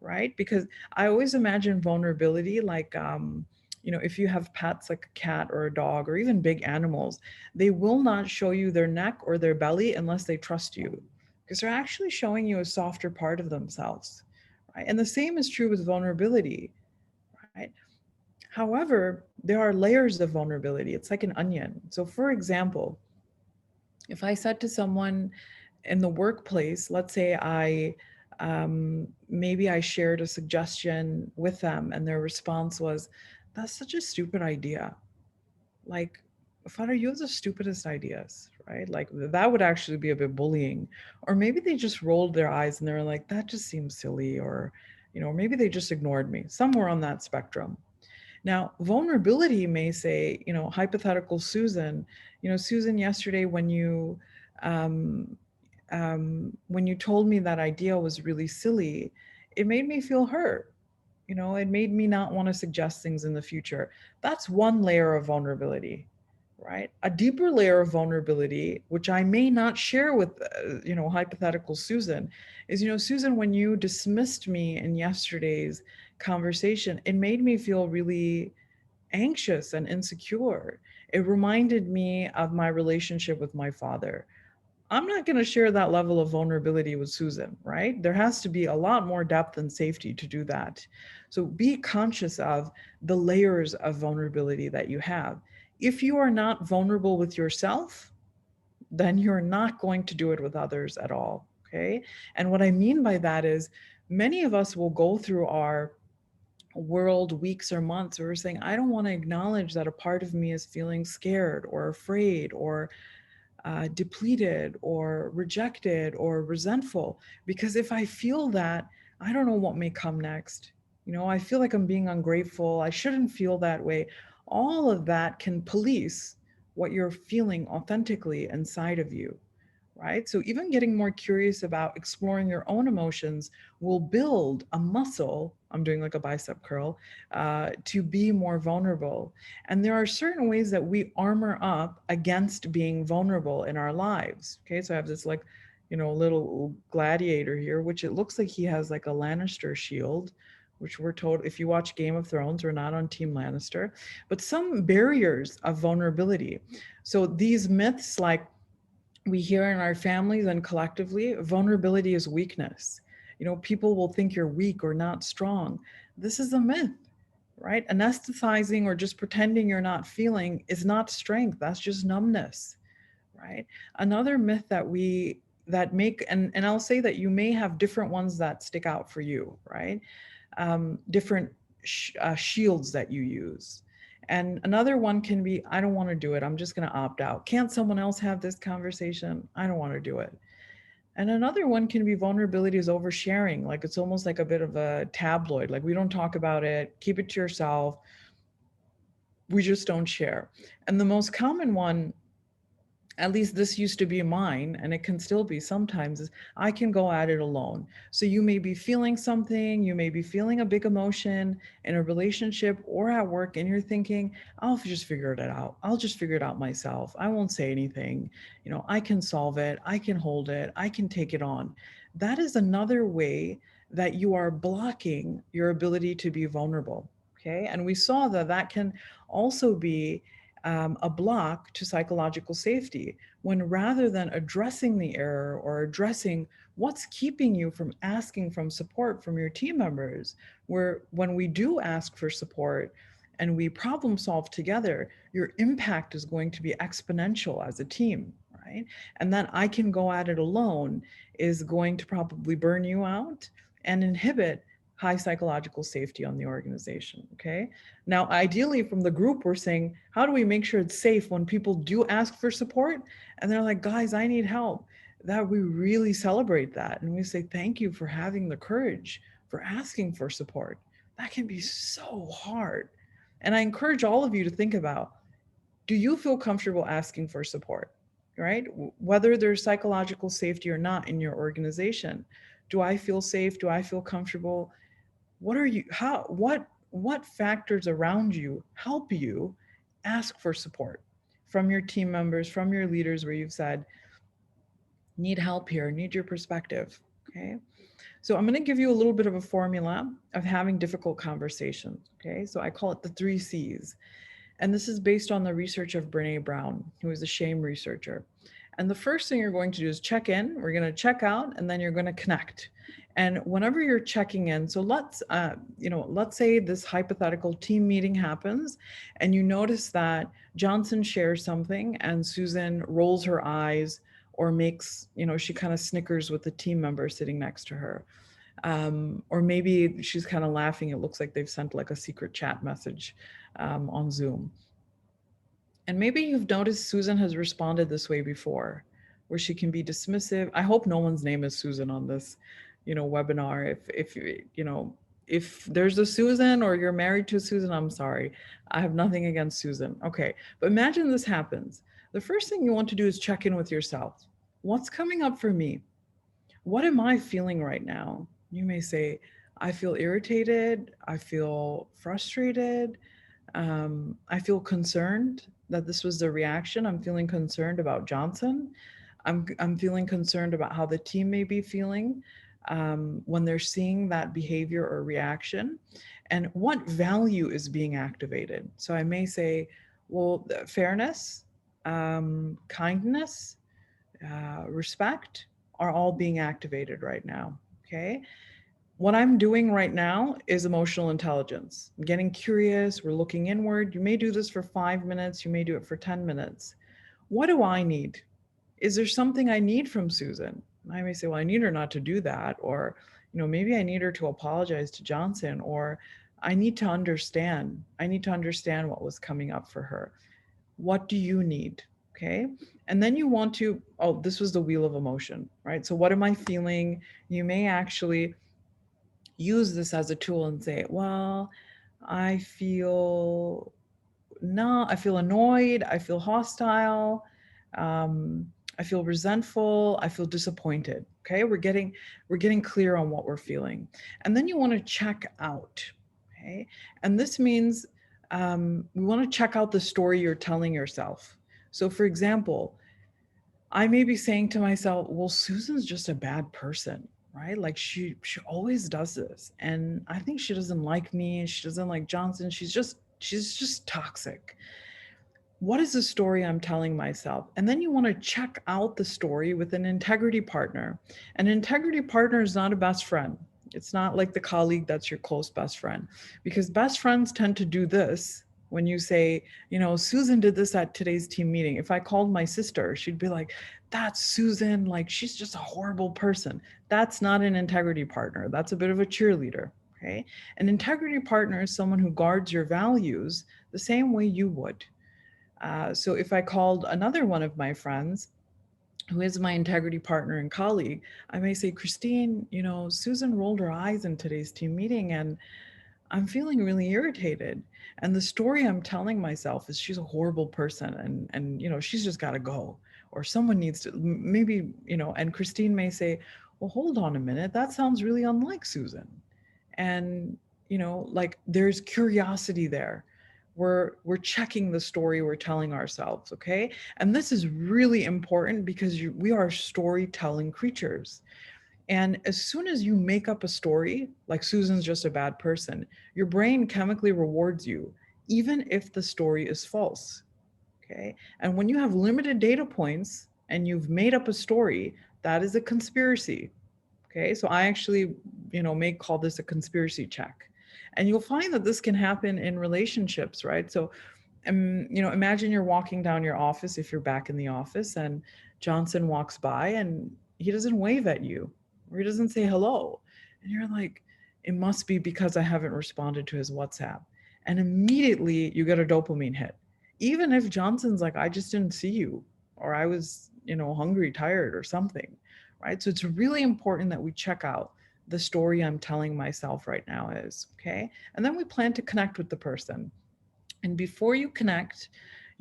[SPEAKER 1] right? Because I always imagine vulnerability like, if you have pets like a cat or a dog or even big animals, they will not show you their neck or their belly unless they trust you, because they're actually showing you a softer part of themselves, right? And the same is true with vulnerability, right? However, there are layers of vulnerability. It's like an onion. So, for example, if I said to someone in the workplace, let's say maybe I shared a suggestion with them and their response was, that's such a stupid idea. Like, Farah, you have the stupidest ideas, right? Like, that would actually be a bit bullying. Or maybe they just rolled their eyes and they were like, that just seems silly. Or, maybe they just ignored me, somewhere on that spectrum. Now, vulnerability may say, hypothetical Susan, Susan, yesterday um, when you told me that idea was really silly, it made me feel hurt. It made me not want to suggest things in the future. That's one layer of vulnerability, right? A deeper layer of vulnerability, which I may not share with, hypothetical Susan, is, Susan, when you dismissed me in yesterday's conversation, it made me feel really anxious and insecure. It reminded me of my relationship with my father. I'm not going to share that level of vulnerability with Susan, right? There has to be a lot more depth and safety to do that. So be conscious of the layers of vulnerability that you have. If you are not vulnerable with yourself, then you're not going to do it with others at all. Okay. And what I mean by that is many of us will go through our world weeks or months where we're saying, I don't want to acknowledge that a part of me is feeling scared or afraid or depleted or rejected or resentful. Because if I feel that, I don't know what may come next. I feel like I'm being ungrateful. I shouldn't feel that way. All of that can police what you're feeling authentically inside of you, right? So even getting more curious about exploring your own emotions will build a muscle. I'm doing like a bicep curl to be more vulnerable. And there are certain ways that we armor up against being vulnerable in our lives. Okay, so I have this like, little gladiator here, which it looks like he has like a Lannister shield, which we're told if you watch Game of Thrones, we're not on Team Lannister, but some barriers of vulnerability. So these myths like we hear in our families and collectively, vulnerability is weakness. People will think you're weak or not strong. This is a myth, right? Anesthetizing or just pretending you're not feeling is not strength. That's just numbness, right? Another myth that make, and I'll say that you may have different ones that stick out for you, right? Different shields that you use. And another one can be, I don't want to do it. I'm just going to opt out. Can't someone else have this conversation? I don't want to do it. And another one can be vulnerability is oversharing. Like it's almost like a bit of a tabloid. Like we don't talk about it, keep it to yourself. We just don't share. And the most common one at least this used to be mine, and it can still be sometimes, is I can go at it alone. So you may be feeling something, you may be feeling a big emotion in a relationship or at work, and you're thinking, I'll just figure it out. I'll just figure it out myself. I won't say anything. I can solve it. I can hold it. I can take it on. That is another way that you are blocking your ability to be vulnerable. Okay. And we saw that that can also be a block to psychological safety, when rather than addressing the error or addressing what's keeping you from asking from support from your team members, where when we do ask for support and we problem solve together, your impact is going to be exponential as a team, right? And that I can go at it alone is going to probably burn you out and inhibit high psychological safety on the organization. Okay. Now, ideally, from the group, we're saying, how do we make sure it's safe when people do ask for support? And they're like, guys, I need help. That we really celebrate that. And we say, thank you for having the courage for asking for support. That can be so hard. And I encourage all of you to think about, do you feel comfortable asking for support, right? Whether there's psychological safety or not in your organization. Do I feel safe? Do I feel comfortable? What factors around you help you ask for support from your team members, from your leaders, where you've said, need help here, need your perspective. Okay. So I'm going to give you a little bit of a formula of having difficult conversations. Okay. So I call it the 3 C's. And this is based on the research of Brene Brown, who is a shame researcher. And the first thing you're going to do is check in, we're going to check out, and then you're going to connect. And whenever you're checking in, so let's say this hypothetical team meeting happens and you notice that Johnson shares something and Susan rolls her eyes or makes, she kind of snickers with the team member sitting next to her. Or maybe she's kind of laughing. It looks like they've sent like a secret chat message on Zoom. And maybe you've noticed Susan has responded this way before, where she can be dismissive. I hope no one's name is Susan on this, webinar. If there's a Susan or you're married to a Susan, I'm sorry. I have nothing against Susan. Okay, but imagine this happens. The first thing you want to do is check in with yourself. What's coming up for me? What am I feeling right now? You may say, I feel irritated. I feel frustrated. I feel concerned that this was the reaction. I'm feeling concerned about Johnson. I'm feeling concerned about how the team may be feeling when they're seeing that behavior or reaction, and what value is being activated. So I may say, well, fairness, kindness, respect are all being activated right now. Okay. What I'm doing right now is emotional intelligence. I'm getting curious. We're looking inward. You may do this for 5 minutes. You may do it for 10 minutes. What do I need? Is there something I need from Susan? I may say, well, I need her not to do that. Or, maybe I need her to apologize to Johnson, or I need to understand. I need to understand what was coming up for her. What do you need? Okay. And then you want to, this was the wheel of emotion, right? So what am I feeling? You may actually use this as a tool and say, well, I feel annoyed, I feel hostile, I feel resentful, I feel disappointed. Okay, we're getting clear on what we're feeling. And then you want to check out. Okay, and this means we want to check out the story you're telling yourself. So for example, I may be saying to myself, well, Susan's just a bad person, right? Like she always does this. And I think she doesn't like me. She doesn't like Johnson. She's just toxic. What is the story I'm telling myself? And then you want to check out the story with an integrity partner. An integrity partner is not a best friend. It's not like the colleague that's your close best friend, because best friends tend to do this. When you say, Susan did this at today's team meeting. If I called my sister, she'd be like, that's Susan. Like, she's just a horrible person. That's not an integrity partner. That's a bit of a cheerleader. Okay. An integrity partner is someone who guards your values the same way you would. So if I called another one of my friends, who is my integrity partner and colleague, I may say, Christine, Susan rolled her eyes in today's team meeting and I'm feeling really irritated. And the story I'm telling myself is she's a horrible person and she's just got to go. or someone needs to maybe, and Christine may say, well, hold on a minute, that sounds really unlike Susan. And, like there's curiosity there. We're checking the story we're telling ourselves, okay? And this is really important because we are storytelling creatures. And as soon as you make up a story, like Susan's just a bad person, your brain chemically rewards you, even if the story is false. Okay. And when you have limited data points and you've made up a story, that is a conspiracy. Okay. So I actually, may call this a conspiracy check. And you'll find that this can happen in relationships, right? So, imagine you're walking down your office if you're back in the office and Johnson walks by and he doesn't wave at you or he doesn't say hello. And you're like, it must be because I haven't responded to his WhatsApp. And immediately you get a dopamine hit. Even if Johnson's like, I just didn't see you, or I was, hungry, tired, or something, right? So it's really important that we check out the story I'm telling myself right now is, okay? And then we plan to connect with the person. And before you connect,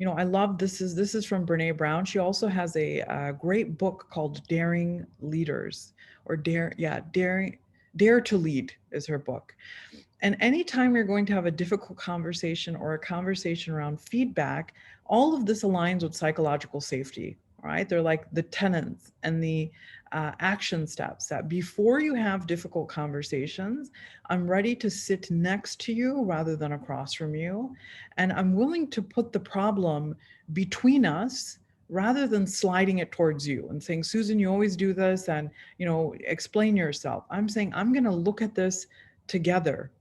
[SPEAKER 1] I love this is from Brene Brown. She also has a great book called Daring Leaders, or Dare to Lead is her book. And anytime you're going to have a difficult conversation or a conversation around feedback, all of this aligns with psychological safety, right? They're like the tenets and the action steps that before you have difficult conversations, I'm ready to sit next to you rather than across from you. And I'm willing to put the problem between us rather than sliding it towards you and saying, Susan, you always do this, and, explain yourself. I'm saying, I'm going to look at this together,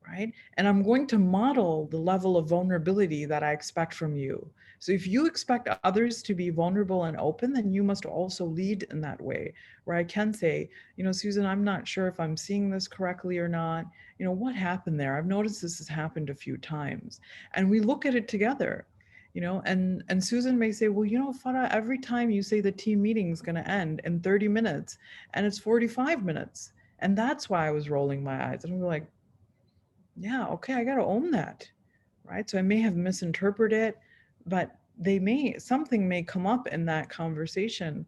[SPEAKER 1] right? And I'm going to model the level of vulnerability that I expect from you. So if you expect others to be vulnerable and open, then you must also lead in that way, where I can say, Susan, I'm not sure if I'm seeing this correctly or not. What happened there? I've noticed this has happened a few times. And we look at it together, and Susan may say, well, Farah, every time you say the team meeting is going to end in 30 minutes and it's 45 minutes. And that's why I was rolling my eyes. And I'm like, yeah, okay, I got to own that, right? So I may have misinterpreted it, but something may come up in that conversation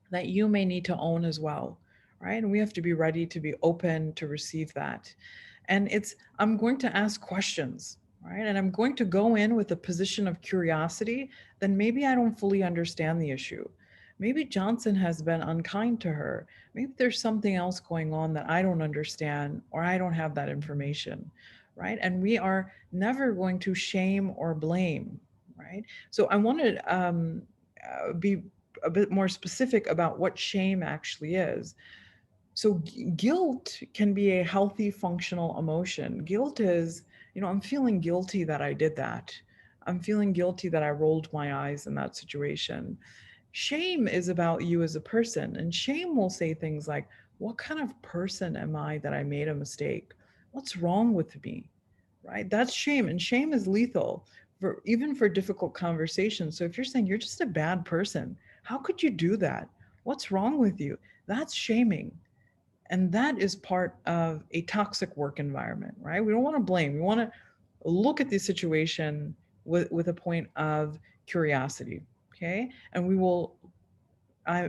[SPEAKER 1] that you may need to own as well, right? And we have to be ready to be open to receive that. And I'm going to ask questions, right? And I'm going to go in with a position of curiosity, then maybe I don't fully understand the issue. Maybe Johnson has been unkind to her. Maybe there's something else going on that I don't understand, or I don't have that information, right? And we are never going to shame or blame, right? So I want to be a bit more specific about what shame actually is. So guilt can be a healthy, functional emotion. Guilt is, I'm feeling guilty that I did that. I'm feeling guilty that I rolled my eyes in that situation. Shame is about you as a person, and shame will say things like, what kind of person am I that I made a mistake? What's wrong with me? Right? That's shame, and shame is lethal even for difficult conversations. So if you're saying you're just a bad person, how could you do that? What's wrong with you? That's shaming. And that is part of a toxic work environment, right? We don't want to blame. We want to look at the situation with a point of curiosity, okay? And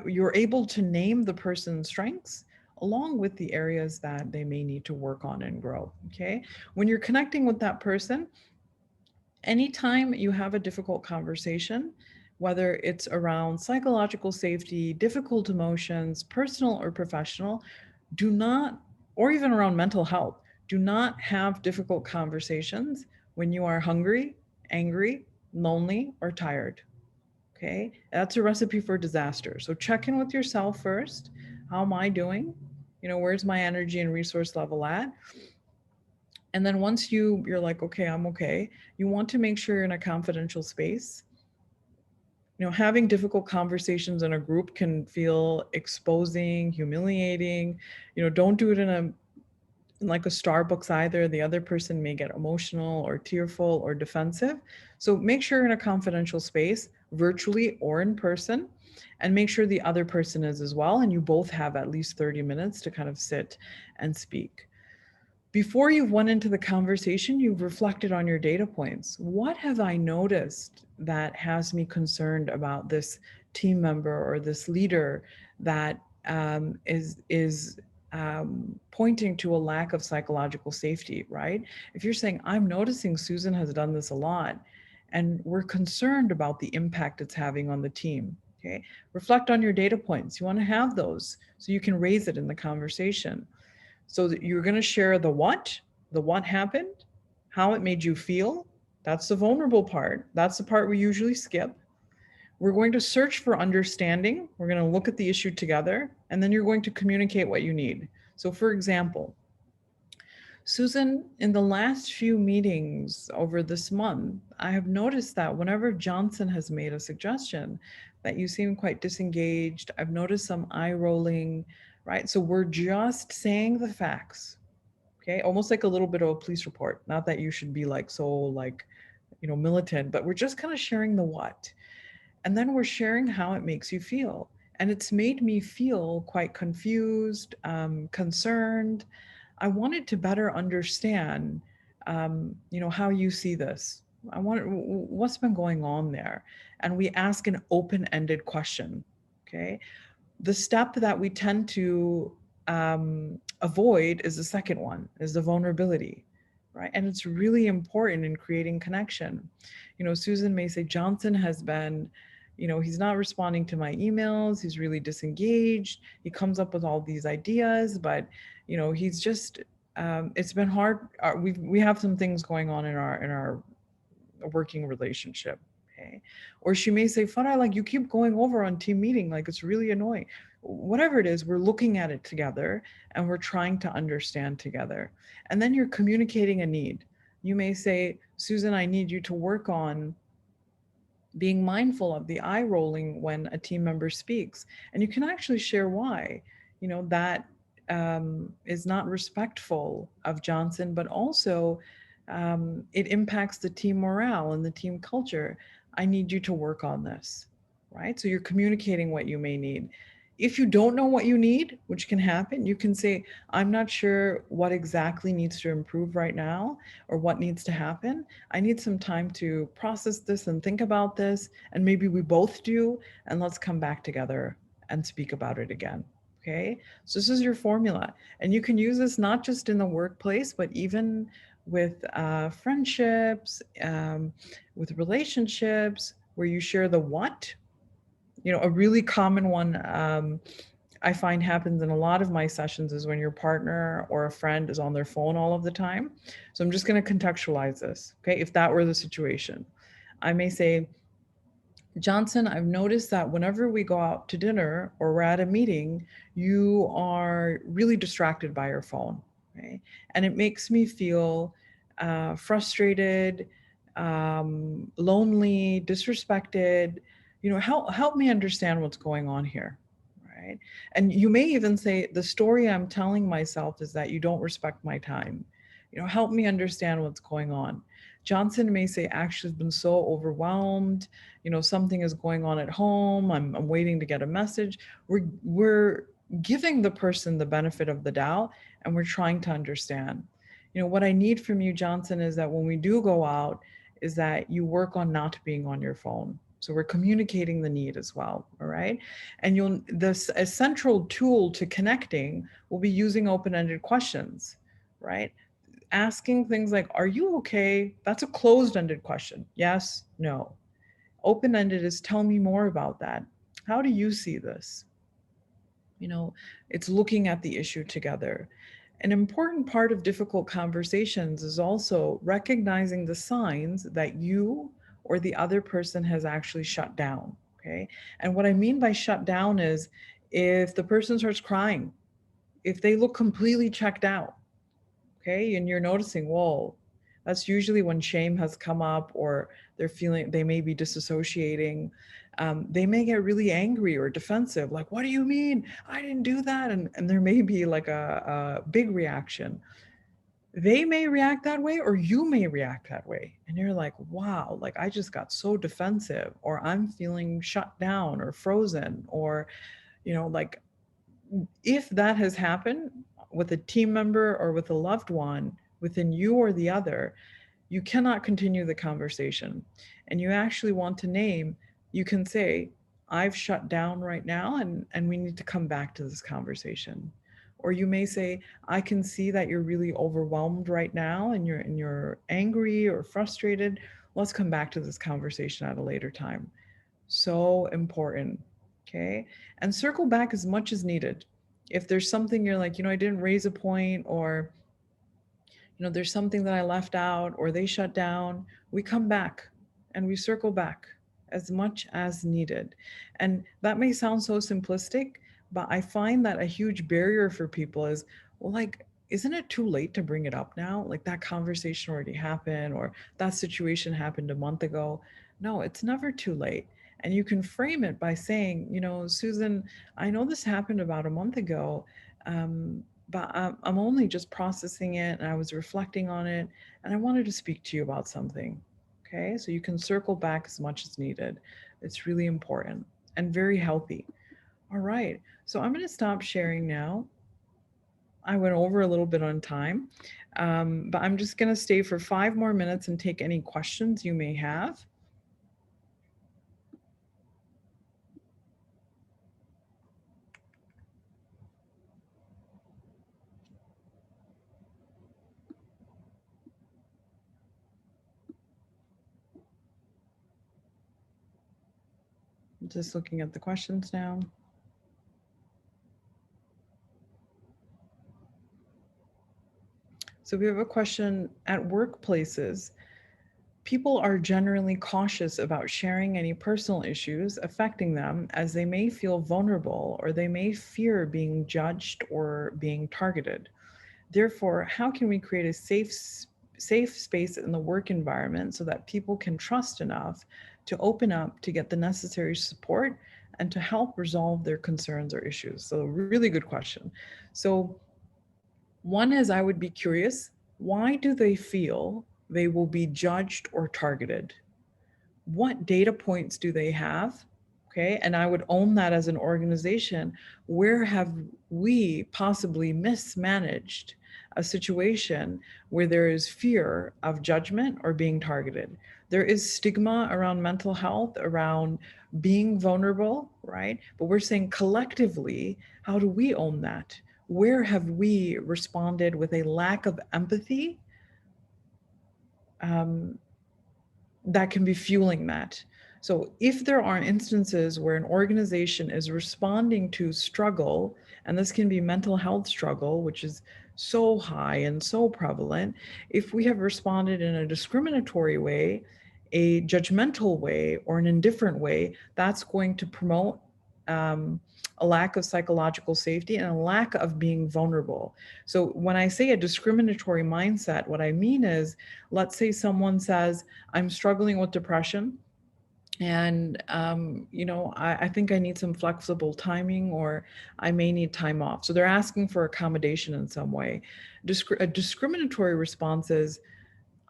[SPEAKER 1] you're able to name the person's strengths along with the areas that they may need to work on and grow, okay? When you're connecting with that person, anytime you have a difficult conversation, whether it's around psychological safety, difficult emotions, personal or professional, do not, or even around mental health, do not have difficult conversations when you are hungry, angry, lonely, or tired. Okay, that's a recipe for disaster. So check in with yourself first. How am I doing? Where's my energy and resource level at? And then once you're like, okay, I'm okay, you want to make sure you're in a confidential space. Having difficult conversations in a group can feel exposing, humiliating. Don't do it in like a Starbucks either. The other person may get emotional or tearful or defensive. So make sure you're in a confidential space, virtually or in person, and make sure the other person is as well. And you both have at least 30 minutes to kind of sit and speak. Before you've went into the conversation, you've reflected on your data points. What have I noticed that has me concerned about this team member or this leader that is pointing to a lack of psychological safety, right? If you're saying, I'm noticing Susan has done this a lot, and we're concerned about the impact it's having on the team, okay? Reflect on your data points. You want to have those so you can raise it in the conversation. So that you're going to share the what happened, how it made you feel. That's the vulnerable part. That's the part we usually skip. We're going to search for understanding. We're going to look at the issue together, and then you're going to communicate what you need. So, for example, Susan, in the last few meetings over this month, I have noticed that whenever Johnson has made a suggestion, that you seem quite disengaged. I've noticed some eye rolling, right? So we're just saying the facts, okay? Almost like a little bit of a police report. Not that you should be like so like, militant, but we're just kind of sharing the what. And then we're sharing how it makes you feel. And it's made me feel quite confused, concerned. I wanted to better understand, how you see this. I want what's been going on there, and we ask an open-ended question. Okay, the step that we tend to avoid is the second one, is the vulnerability, right? And it's really important in creating connection. Susan may say, Johnson has been, he's not responding to my emails. He's really disengaged. He comes up with all these ideas, but, he's just, it's been hard. We have some things going on in our working relationship. Okay. Or she may say, Farah, like you keep going over on team meeting, like it's really annoying. Whatever it is, we're looking at it together and we're trying to understand together. And then you're communicating a need. You may say, Susan, I need you to work on being mindful of the eye rolling when a team member speaks. And you can actually share why, that is not respectful of Johnson, but also it impacts the team morale and the team culture. I need you to work on this, right? So you're communicating what you may need. If you don't know what you need, which can happen, you can say, I'm not sure what exactly needs to improve right now or what needs to happen. I need some time to process this and think about this. And maybe we both do. And let's come back together and speak about it again. Okay. So this is your formula. And you can use this not just in the workplace, but even with friendships, with relationships, where you share the what. A really common one I find happens in a lot of my sessions is when your partner or a friend is on their phone all of the time. So I'm just going to contextualize this. Okay. If that were the situation, I may say, Johnson, I've noticed that whenever we go out to dinner or we're at a meeting, you are really distracted by your phone. Okay? And it makes me feel frustrated, lonely, disrespected. Help me understand what's going on here. Right. And you may even say, the story I'm telling myself is that you don't respect my time. Help me understand what's going on. Johnson may say, actually, I've been so overwhelmed. Something is going on at home. I'm waiting to get a message. We're giving the person the benefit of the doubt, and we're trying to understand. What I need from you, Johnson, is that when we do go out, is that you work on not being on your phone. So we're communicating the need as well, all right? And a central tool to connecting will be using open-ended questions, right? Asking things like, are you okay? That's a closed-ended question. Yes, no. Open-ended is, tell me more about that. How do you see this? It's looking at the issue together. An important part of difficult conversations is also recognizing the signs that you or the other person has actually shut down, okay? And what I mean by shut down is if the person starts crying, if they look completely checked out, okay, and you're noticing, whoa, that's usually when shame has come up or they may be disassociating. They may get really angry or defensive, like, what do you mean? I didn't do that. And there may be like a big reaction. They may react that way, or you may react that way. And you're like, wow, like I just got so defensive, or I'm feeling shut down or frozen, or, like if that has happened with a team member or with a loved one within you or the other, you cannot continue the conversation. And you actually want to name, you can say, I've shut down right now and we need to come back to this conversation. Or you may say, I can see that you're really overwhelmed right now and you're angry or frustrated. Let's come back to this conversation at a later time. So important. Okay. And circle back as much as needed. If there's something you're like, I didn't raise a point, or there's something that I left out, or they shut down, we come back and we circle back as much as needed. And that may sound so simplistic, but I find that a huge barrier for people is, well, like, isn't it too late to bring it up now? Like, that conversation already happened, or that situation happened a month ago. No, it's never too late. And you can frame it by saying, Susan, I know this happened about a month ago. But I'm only just processing it, and I was reflecting on it, and I wanted to speak to you about something. Okay, so you can circle back as much as needed. It's really important and very healthy. All right, so I'm going to stop sharing now. I went over a little bit on time, but I'm just going to stay for 5 more minutes and take any questions you may have. Just looking at the questions now. So we have a question: at workplaces, people are generally cautious about sharing any personal issues affecting them, as they may feel vulnerable or they may fear being judged or being targeted. Therefore, how can we create a safe space in the work environment so that people can trust enough to open up, to get the necessary support, and to help resolve their concerns or issues? So, really good question. So, one is, I would be curious, why do they feel they will be judged or targeted? What data points do they have? Okay, and I would own that as an organization. Where have we possibly mismanaged a situation where there is fear of judgment or being targeted? There is stigma around mental health, around being vulnerable, right? But we're saying collectively, how do we own that? Where have we responded with a lack of empathy that can be fueling that? So if there are instances where an organization is responding to struggle, and this can be mental health struggle, which is so high and so prevalent, if we have responded in a discriminatory way, a judgmental way, or an indifferent way, that's going to promote a lack of psychological safety and a lack of being vulnerable. So when I say a discriminatory mindset, what I mean is, let's say someone says, I'm struggling with depression, and I think I need some flexible timing, or I may need time off. So they're asking for accommodation in some way. A discriminatory response is,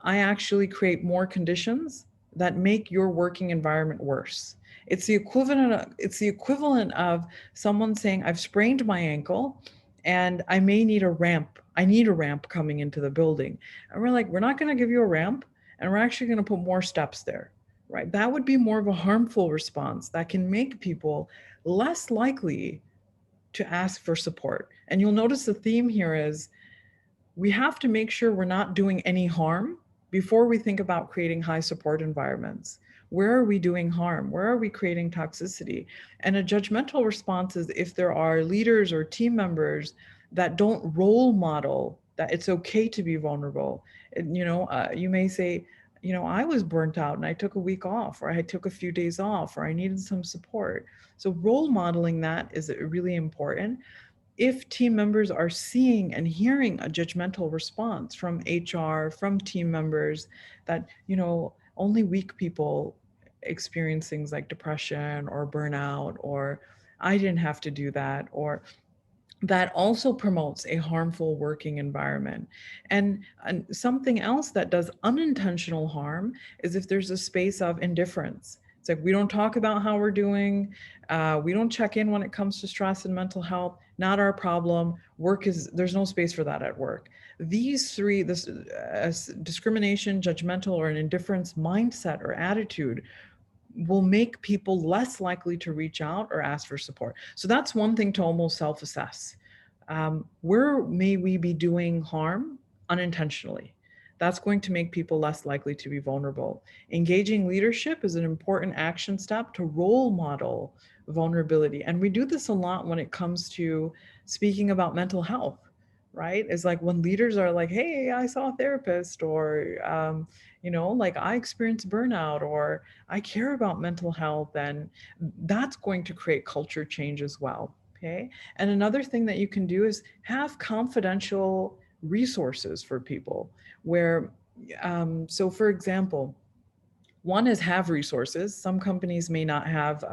[SPEAKER 1] I actually create more conditions that make your working environment worse. It's the equivalent of someone saying, I've sprained my ankle and I may need a ramp. I need a ramp coming into the building. And we're like, we're not going to give you a ramp, and we're actually going to put more steps there. Right? That would be more of a harmful response that can make people less likely to ask for support. And you'll notice the theme here is, we have to make sure we're not doing any harm before we think about creating high support environments. Where are we doing harm? Where are we creating toxicity? And a judgmental response is if there are leaders or team members that don't role model that it's okay to be vulnerable. You may say, I was burnt out and I took a week off, or I took a few days off, or I needed some support. So role modeling that is really important. If team members are seeing and hearing a judgmental response from HR, from team members, that, only weak people experience things like depression or burnout, or I didn't have to do that, or that also promotes a harmful working environment. And something else that does unintentional harm is if there's a space of indifference. It's like, we don't talk about how we're doing. We don't check in when it comes to stress and mental health. Not our problem. There's no space for that at work. These three, discrimination, judgmental, or an indifference mindset or attitude, will make people less likely to reach out or ask for support. So that's one thing to almost self-assess. Where may we be doing harm unintentionally? That's going to make people less likely to be vulnerable. Engaging leadership is an important action step to role model vulnerability. And we do this a lot when it comes to speaking about mental health, right? It's like when leaders are like, hey, I saw a therapist, or, like I experienced burnout, or I care about mental health, and that's going to create culture change as well. Okay. And another thing that you can do is have confidential resources for people where, so for example, one is have resources. Some companies may not have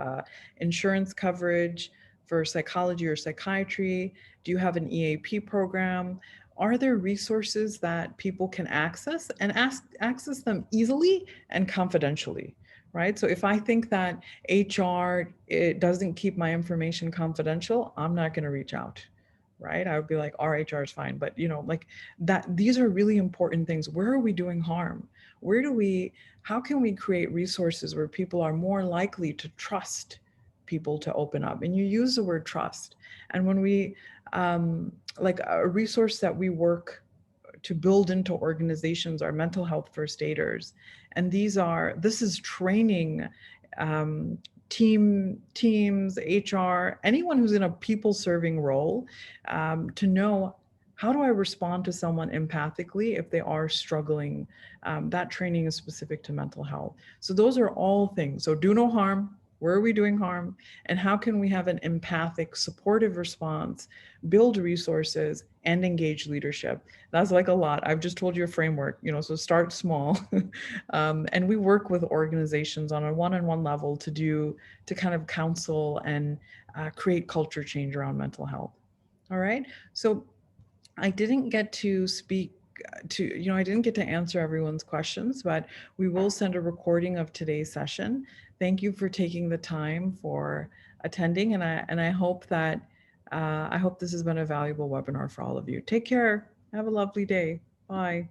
[SPEAKER 1] insurance coverage for psychology or psychiatry. Do you have an EAP program? Are there resources that people can access and access them easily and confidentially? Right. So if I think that HR, it doesn't keep my information confidential, I'm not going to reach out. Right. I would be like, our HR is fine. But, like that, these are really important things. Where are we doing harm? Where do we, how can we create resources where people are more likely to trust people to open up? And you use the word trust. And when we, like a resource that we work to build into organizations are mental health first aiders. And this is training teams, HR, anyone who's in a people serving role, to know, how do I respond to someone empathically if they are struggling? That training is specific to mental health. So those are all things. So do no harm. Where are we doing harm? And how can we have an empathic, supportive response, build resources, and engage leadership? That's like a lot. I've just told you a framework, so start small. And we work with organizations on a one-on-one level to kind of counsel and create culture change around mental health. All right. So I didn't get to speak I didn't get to answer everyone's questions, but we will send a recording of today's session. Thank you for taking the time for attending, and I hope that I hope this has been a valuable webinar for all of you. Take care. Have a lovely day. Bye.